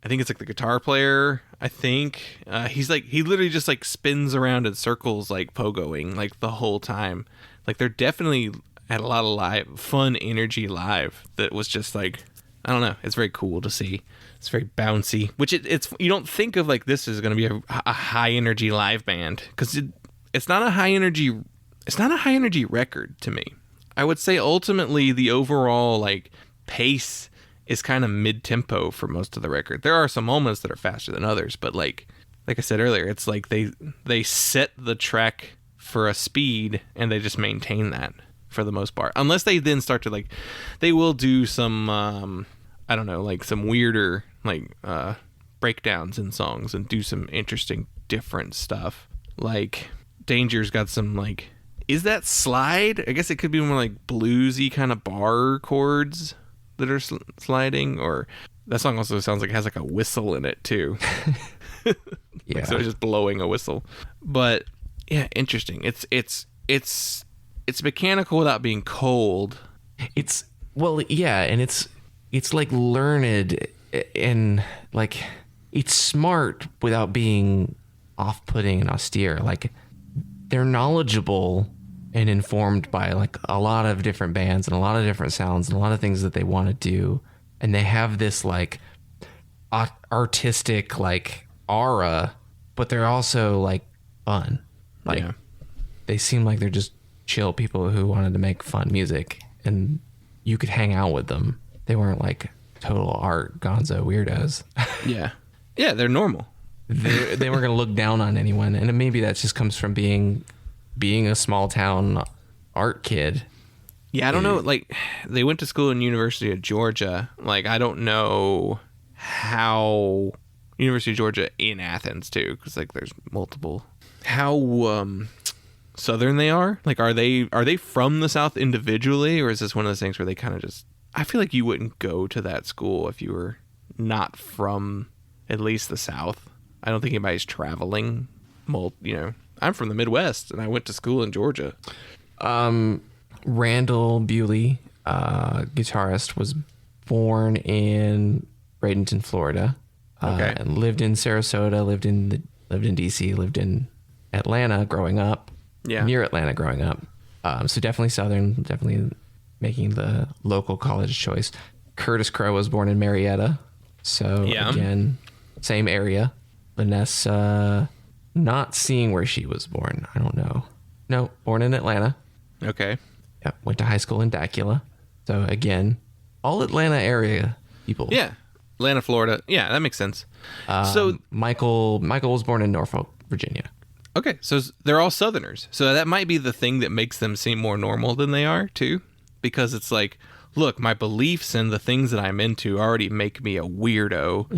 think it's, like, the guitar player, I think. He literally just, like, spins around in circles, like, pogoing, like, the whole time. Like, they're definitely had a lot of fun energy live that was just, like, I don't know. It's very cool to see. It's very bouncy, which it's you don't think of, like, this is going to be a high energy live band, because it's not a high energy record to me. I would say ultimately the overall, like, pace is kind of mid tempo for most of the record. There are some moments that are faster than others, but like I said earlier, it's like they set the track for a speed and they just maintain that for the most part, unless they then start to, like, they will do some I don't know, like, some weirder, like, breakdowns in songs and do some interesting different stuff. Like, Danger's got some, like, is that slide? I guess it could be more like bluesy kind of bar chords that are sliding, or that song also sounds like it has, like, a whistle in it too. Yeah. Like, so it's just blowing a whistle. But yeah, interesting. It's mechanical without being cold. And it's like learned, and, like, it's smart without being off-putting and austere. Like, they're knowledgeable and informed by, like, a lot of different bands and a lot of different sounds and a lot of things that they want to do. And they have this, like, artistic, like, aura, but they're also, like, fun. Like, they seem like they're just chill people who wanted to make fun music, and you could hang out with them. They weren't, like, total art gonzo weirdos. Yeah, they're normal. They weren't going to look down on anyone, and maybe that just comes from being a small town art kid. Yeah, I don't know. Like, they went to school in University of Georgia. Like, I don't know how University of Georgia in Athens too, because, like, there's multiple. How southern they are? Like, are they from the South individually, or is this one of those things where they kind of just? I feel like you wouldn't go to that school if you were not from at least the South. I don't think anybody's traveling. I'm from the Midwest, and I went to school in Georgia. Randall Bewley, guitarist, was born in Bradenton, Florida. And lived in Sarasota, lived in DC, lived in Atlanta growing up. Yeah. Near Atlanta growing up. So definitely Southern, definitely making the local college choice. Curtis Crowe was born in Marietta. So again, same area. Vanessa, not seeing where she was born. I don't know. No, born in Atlanta. Okay. Yep. Went to high school in Dacula. So again, all Atlanta area people. Yeah. Atlanta, Florida. Yeah, that makes sense. So Michael was born in Norfolk, Virginia. Okay, so they're all Southerners. So that might be the thing that makes them seem more normal than they are too, because it's like, look, my beliefs and the things that I'm into already make me a weirdo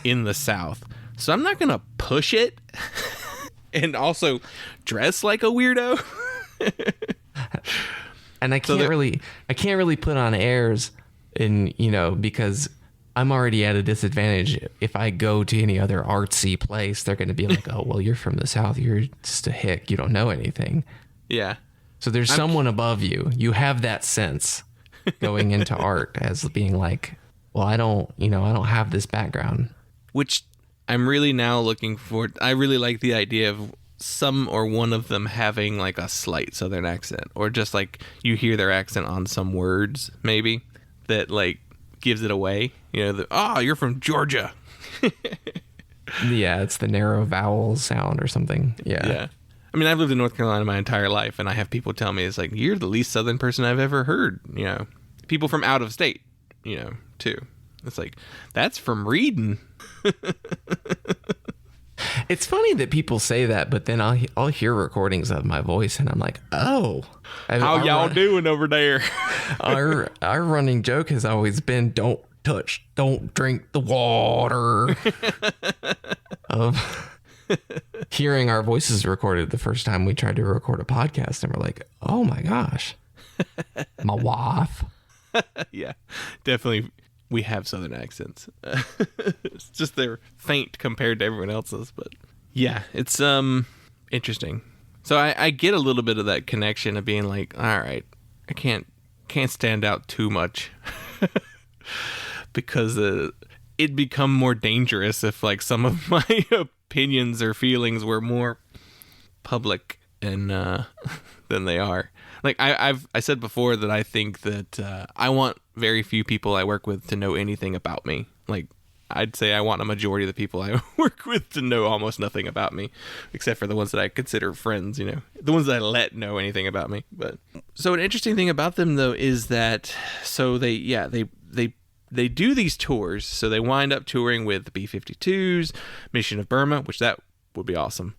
in the South. So I'm not going to push it and also dress like a weirdo. And I can't really put on airs because I'm already at a disadvantage. If I go to any other artsy place, they're going to be like, oh, well, you're from the South. You're just a hick. You don't know anything. Yeah. So there's someone above you. You have that sense going into art as being like, well, I don't have this background. Which I'm really now looking for. I really like the idea of some or one of them having like a slight Southern accent, or just like you hear their accent on some words maybe that like gives it away. You're from Georgia. Yeah, it's the narrow vowel sound or something. Yeah. I mean, I've lived in North Carolina my entire life, and I have people tell me, it's like, you're the least Southern person I've ever heard. People from out of state, too. It's like, that's from reading. It's funny that people say that, but then I'll hear recordings of my voice, and I'm like, oh. How y'all doing over there? Our running joke has always been, don't drink the water. Of hearing our voices recorded the first time we tried to record a podcast, and we're like, oh my gosh, my wife. Yeah, definitely. We have Southern accents. It's just they're faint compared to everyone else's, but yeah, it's interesting. So I get a little bit of that connection of being like, all right, I can't stand out too much because it'd become more dangerous if like some of my opinions or feelings were more public and than they are. Like I said before that I think that I want very few people I work with to know anything about me. Like I'd say I want a majority of the people I work with to know almost nothing about me, except for the ones that I consider friends, the ones that I let know anything about me. But so an interesting thing about them though is that they do these tours. So they wind up touring with the B-52s, Mission of Burma, which that would be awesome.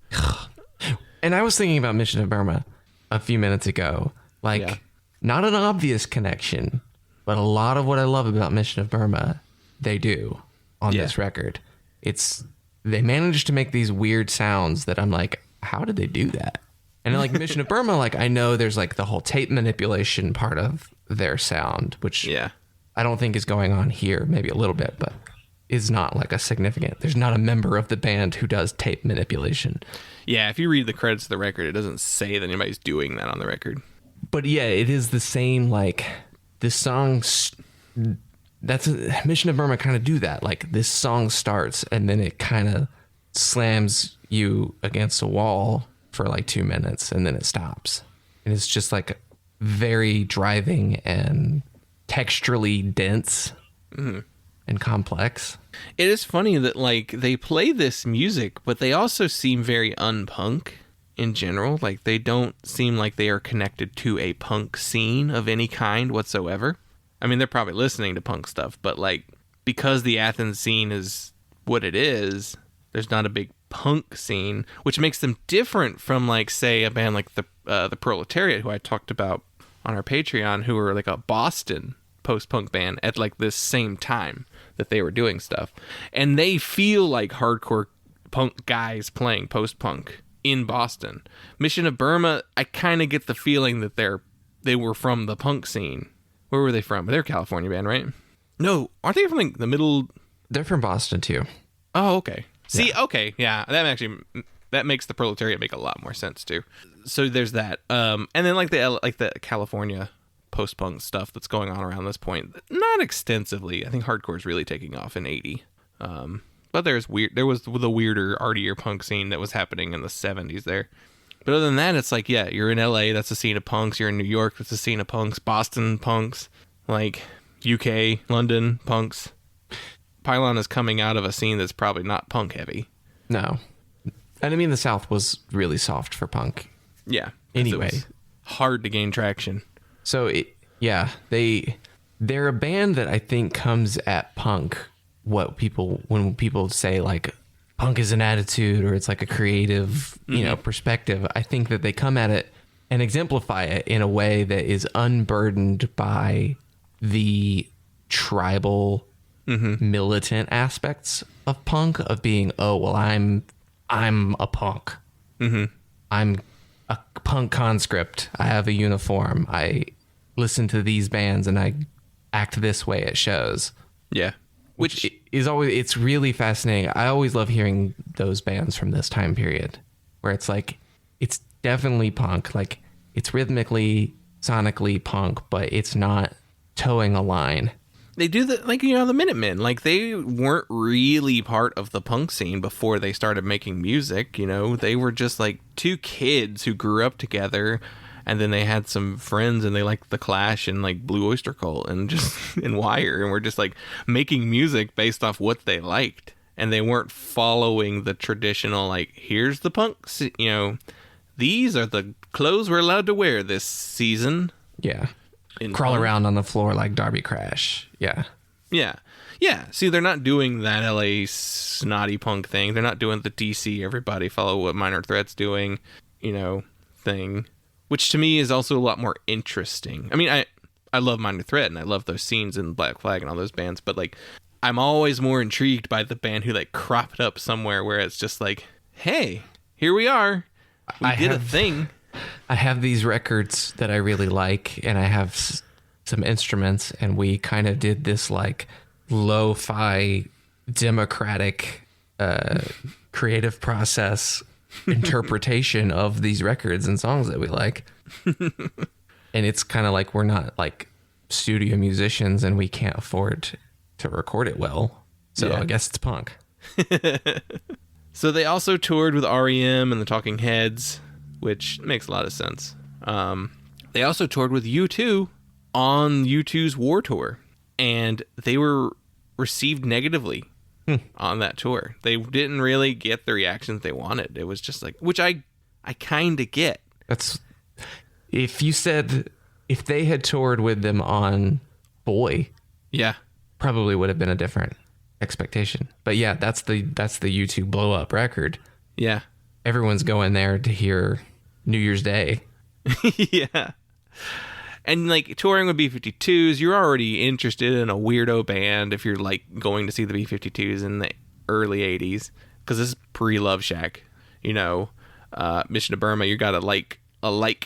And I was thinking about Mission of Burma a few minutes ago. Not an obvious connection, but a lot of what I love about Mission of Burma, they do on this record. They managed to make these weird sounds that I'm like, how did they do that? And like Mission of Burma, like I know there's like the whole tape manipulation part of their sound, which I don't think is going on here, maybe a little bit, but is not like a significant. There's not a member of the band who does tape manipulation. Yeah, if you read the credits of the record, it doesn't say that anybody's doing that on the record. But yeah, it is the same, like, this song, Mission of Burma kind of do that. Like, this song starts, and then it kind of slams you against a wall for like 2 minutes, and then it stops. And it's just like very driving and texturally dense. Mm-hmm. And complex. It is funny that like they play this music, but they also seem very unpunk in general. Like they don't seem like they are connected to a punk scene of any kind whatsoever. I mean, they're probably listening to punk stuff, but like because the Athens scene is what it is, there's not a big punk scene, which makes them different from like say a band like the Proletariat, who I talked about on our Patreon, who were like a Boston post-punk band at like this same time that they were doing stuff, and they feel like hardcore punk guys playing post-punk in Boston. Mission of Burma, I kind of get the feeling that they were from the punk scene. Where were they from? They're a California band, right? No, aren't they from like the middle? They're from Boston too. Oh, okay. See, okay, yeah, that makes the Proletariat make a lot more sense too. So there's that, and then like the California post-punk stuff that's going on around this point, not extensively. I think hardcore is really taking off in 80, but there was the weirder, artier punk scene that was happening in the 70s there. But other than that, it's like, yeah, you're in LA, that's a scene of punks. You're in New York, that's a scene of punks. Boston punks, like UK, London punks. Pylon is coming out of a scene that's probably not punk heavy. No, and I mean the South was really soft for punk. Yeah. Anyway, it was hard to gain traction. So they're a band that I think comes at punk when people say like punk is an attitude or it's like a creative, perspective. I think that they come at it and exemplify it in a way that is unburdened by the tribal militant aspects of punk, of being, oh, well, I'm a punk. I'm a punk conscript. I have a uniform. I listen to these bands and I act this way at shows. Yeah. Which is always, it's really fascinating. I always love hearing those bands from this time period where it's like, it's definitely punk. Like, it's rhythmically, sonically punk, but it's not towing a line. They do the, like, you know, the Minutemen, like, they weren't really part of the punk scene before they started making music, you know. They were just like two kids who grew up together, and then they had some friends and they liked The Clash and like Blue Oyster Cult and just and Wire, and were just like making music based off what they liked, and they weren't following the traditional, like, here's the punk, you know, these are the clothes we're allowed to wear this season. Yeah. Crawl around on the floor like Darby Crash. Yeah. Yeah. Yeah. See, they're not doing that LA snotty punk thing. They're not doing the DC, everybody follow what Minor Threat's doing, you know, thing, which to me is also a lot more interesting. I mean, I love Minor Threat and I love those scenes in Black Flag and all those bands, but like, I'm always more intrigued by the band who like cropped up somewhere where it's just like, hey, here we are. We did a thing. I have these records that I really like, and I have some instruments, and we kind of did this like lo-fi democratic creative process interpretation of these records and songs that we like. And it's kind of like, we're not like studio musicians and we can't afford to record it well. So yeah. I guess it's punk. So they also toured with REM and the Talking Heads, which makes a lot of sense. They also toured with U2 on U2's War Tour, and they were received negatively on that tour. They didn't really get the reactions they wanted. It was just like, which I kind of get. That's, if they had toured with them on Boy, yeah, probably would have been a different expectation. But yeah, that's the U2 blow up record. Yeah. Everyone's going there to hear New Year's Day. Yeah. And like touring with B-52s, you're already interested in a weirdo band if you're like going to see the B-52s in the early 80s, because this is pre-Love Shack, you know. Mission to Burma, you got a like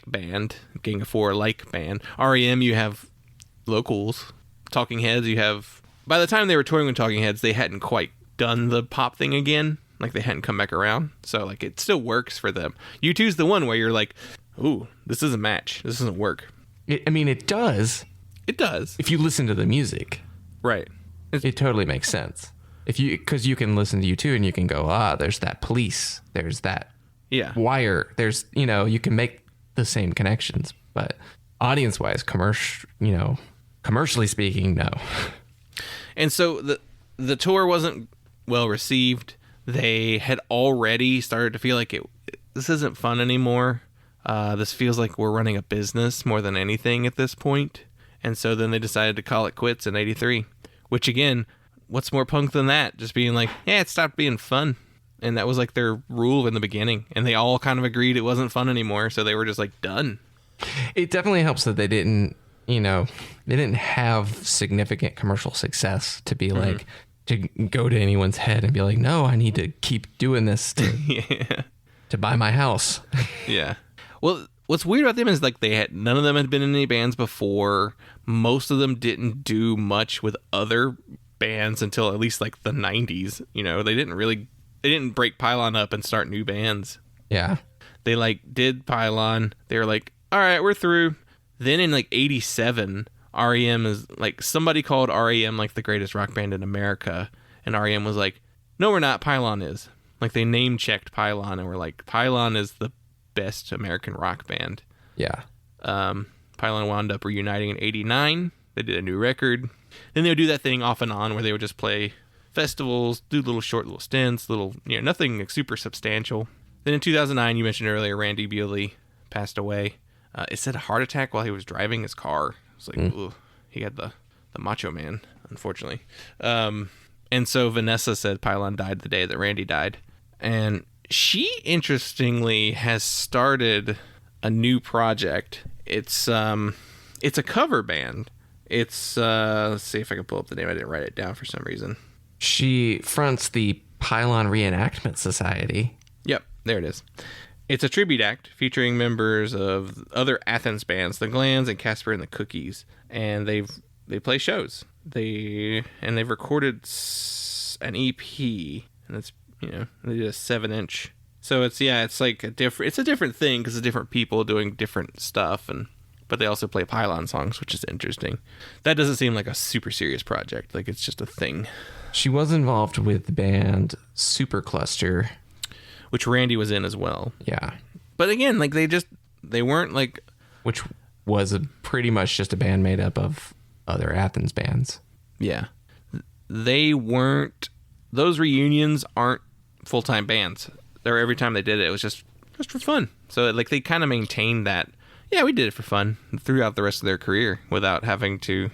band, Gang of Four like band. REM, you have locals. Talking Heads, you have, by the time they were touring with Talking Heads, they hadn't quite done the pop thing again. Like, they hadn't come back around. So, like, it still works for them. U2's the one where you're like, ooh, this is a match. This doesn't work. I mean, it does. It does. If you listen to the music. Right. It totally makes sense. Because you can listen to U2 and you can go, there's that Police. There's that Wire. There's, you know, you can make the same connections. But audience-wise, commercially speaking, no. And so the tour wasn't well received. They had already started to feel like this isn't fun anymore. This feels like we're running a business more than anything at this point. And so then they decided to call it quits in 83, which again, what's more punk than that? Just being like, yeah, it stopped being fun. And that was like their rule in the beginning. And they all kind of agreed it wasn't fun anymore. So they were just like done. It definitely helps that they didn't have significant commercial success to be like, to go to anyone's head and be like, no, I need to keep doing this to buy my house. Yeah. Well, what's weird about them is like none of them had been in any bands before. Most of them didn't do much with other bands until at least like the 90s. You know, they didn't break Pylon up and start new bands. Yeah. They like did Pylon. They were like, all right, we're through. Then in like 87, REM is like, somebody called REM like the greatest rock band in America, and REM was like, no, we're not. Pylon is. Like, they name checked Pylon and were like, Pylon is the best American rock band. Yeah. Pylon wound up reuniting in 89. They did a new record. Then they would do that thing off and on where they would just play festivals, do little stints, nothing like super substantial. Then in 2009, you mentioned earlier, Randy Bewley passed away. It said a heart attack while he was driving his car. It's like, ooh, he had the Macho Man, unfortunately. And so Vanessa said Pylon died the day that Randy died. And she, interestingly, has started a new project. It's a cover band. It's let's see if I can pull up the name. I didn't write it down for some reason. She fronts the Pylon Reenactment Society. Yep, there it is. It's a tribute act featuring members of other Athens bands, the Glands and Casper and the Cookies, and they play shows. They've recorded an EP, and it's they did a 7-inch. So it's like a different thing because it's different people doing different stuff, but they also play Pylon songs, which is interesting. That doesn't seem like a super serious project. Like it's just a thing. She was involved with the band Supercluster, which Randy was in as well. Yeah. But again, like they weren't like... Which was pretty much just a band made up of other Athens bands. Yeah. They weren't... Those reunions aren't full-time bands. They're every time they did it was just for fun. So like they kind of maintained that, yeah, we did it for fun throughout the rest of their career without having to...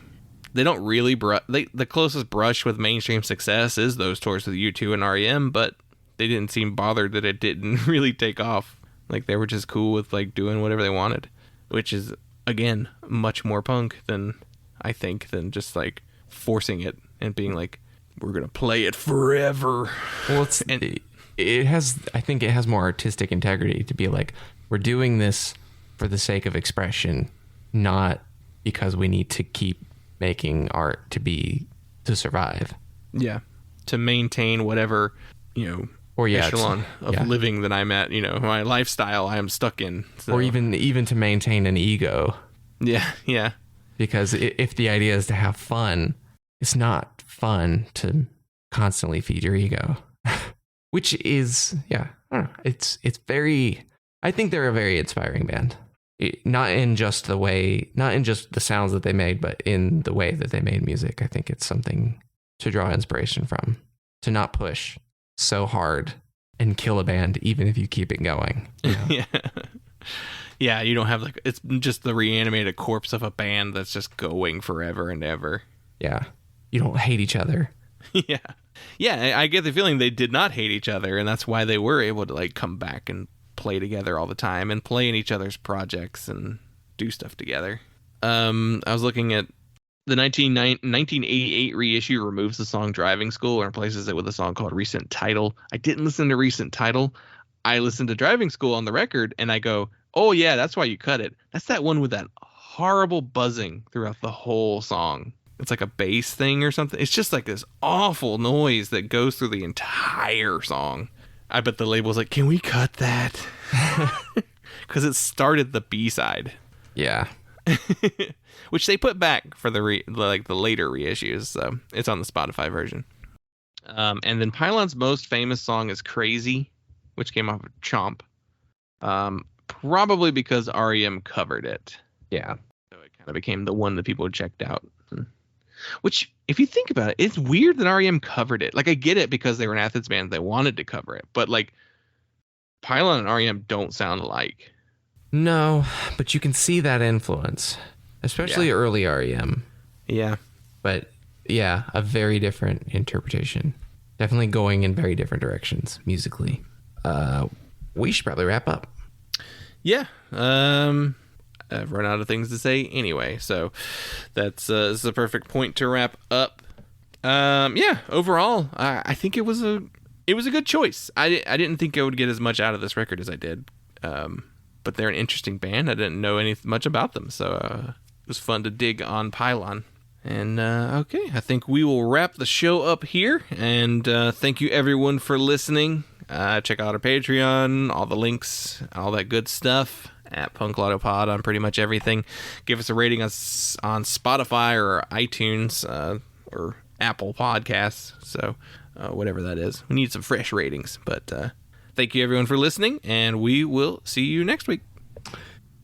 They don't really... the closest brush with mainstream success is those tours with U2 and REM, but they didn't seem bothered that it didn't really take off. Like they were just cool with like doing whatever they wanted, which is again much more punk than just like forcing it and being like, we're gonna play it forever. Well, I think it has more artistic integrity to be like, we're doing this for the sake of expression, not because we need to keep making art to survive. Yeah, to maintain whatever echelon of living that I'm at, my lifestyle I am stuck in. So. Or even to maintain an ego. Yeah. Because if the idea is to have fun, it's not fun to constantly feed your ego. Which is, I don't know. It's very, I think they're a very inspiring band. Not in just the sounds that they made, but in the way that they made music. I think it's something to draw inspiration from. To not push so hard and kill a band even if you keep it going. Yeah, you don't have it's just the reanimated corpse of a band that's just going forever and ever. Yeah, you don't hate each other. Yeah, I get the feeling they did not hate each other, and that's why they were able to like come back and play together all the time and play in each other's projects and do stuff together. I was looking at the 1988 reissue removes the song Driving School and replaces it with a song called Recent Title. I didn't listen to Recent Title. I listened to Driving School on the record and I go, oh yeah, that's why you cut it. That's that one with that horrible buzzing throughout the whole song. It's like a bass thing or something. It's just like this awful noise that goes through the entire song. I bet the label's like, can we cut that? Because it started the B-side. Yeah. Which they put back for the later reissues. So it's on the Spotify version. And then Pylon's most famous song is Crazy, which came off of Chomp. Probably because REM covered it. Yeah. So it kind of became the one that people checked out. Which, if you think about it, it's weird that REM covered it. Like, I get it because they were an Athens band. They wanted to cover it. But, like, Pylon and REM don't sound alike. No, but you can see that influence. Especially early REM. Yeah. But, yeah, a very different interpretation. Definitely going in very different directions musically. We should probably wrap up. Yeah. I've run out of things to say anyway, so this is a perfect point to wrap up. Overall, I think it was a good choice. I didn't think I would get as much out of this record as I did, but they're an interesting band. I didn't know much about them, so it was fun to dig on Pylon. And okay, I think we will wrap the show up here, and thank you everyone for listening. Check out our Patreon, all the links, all that good stuff at punklottopod on pretty much everything. Give us a rating on Spotify or iTunes or Apple Podcasts. So whatever that is. We need some fresh ratings. But thank you everyone for listening, and we will see you next week.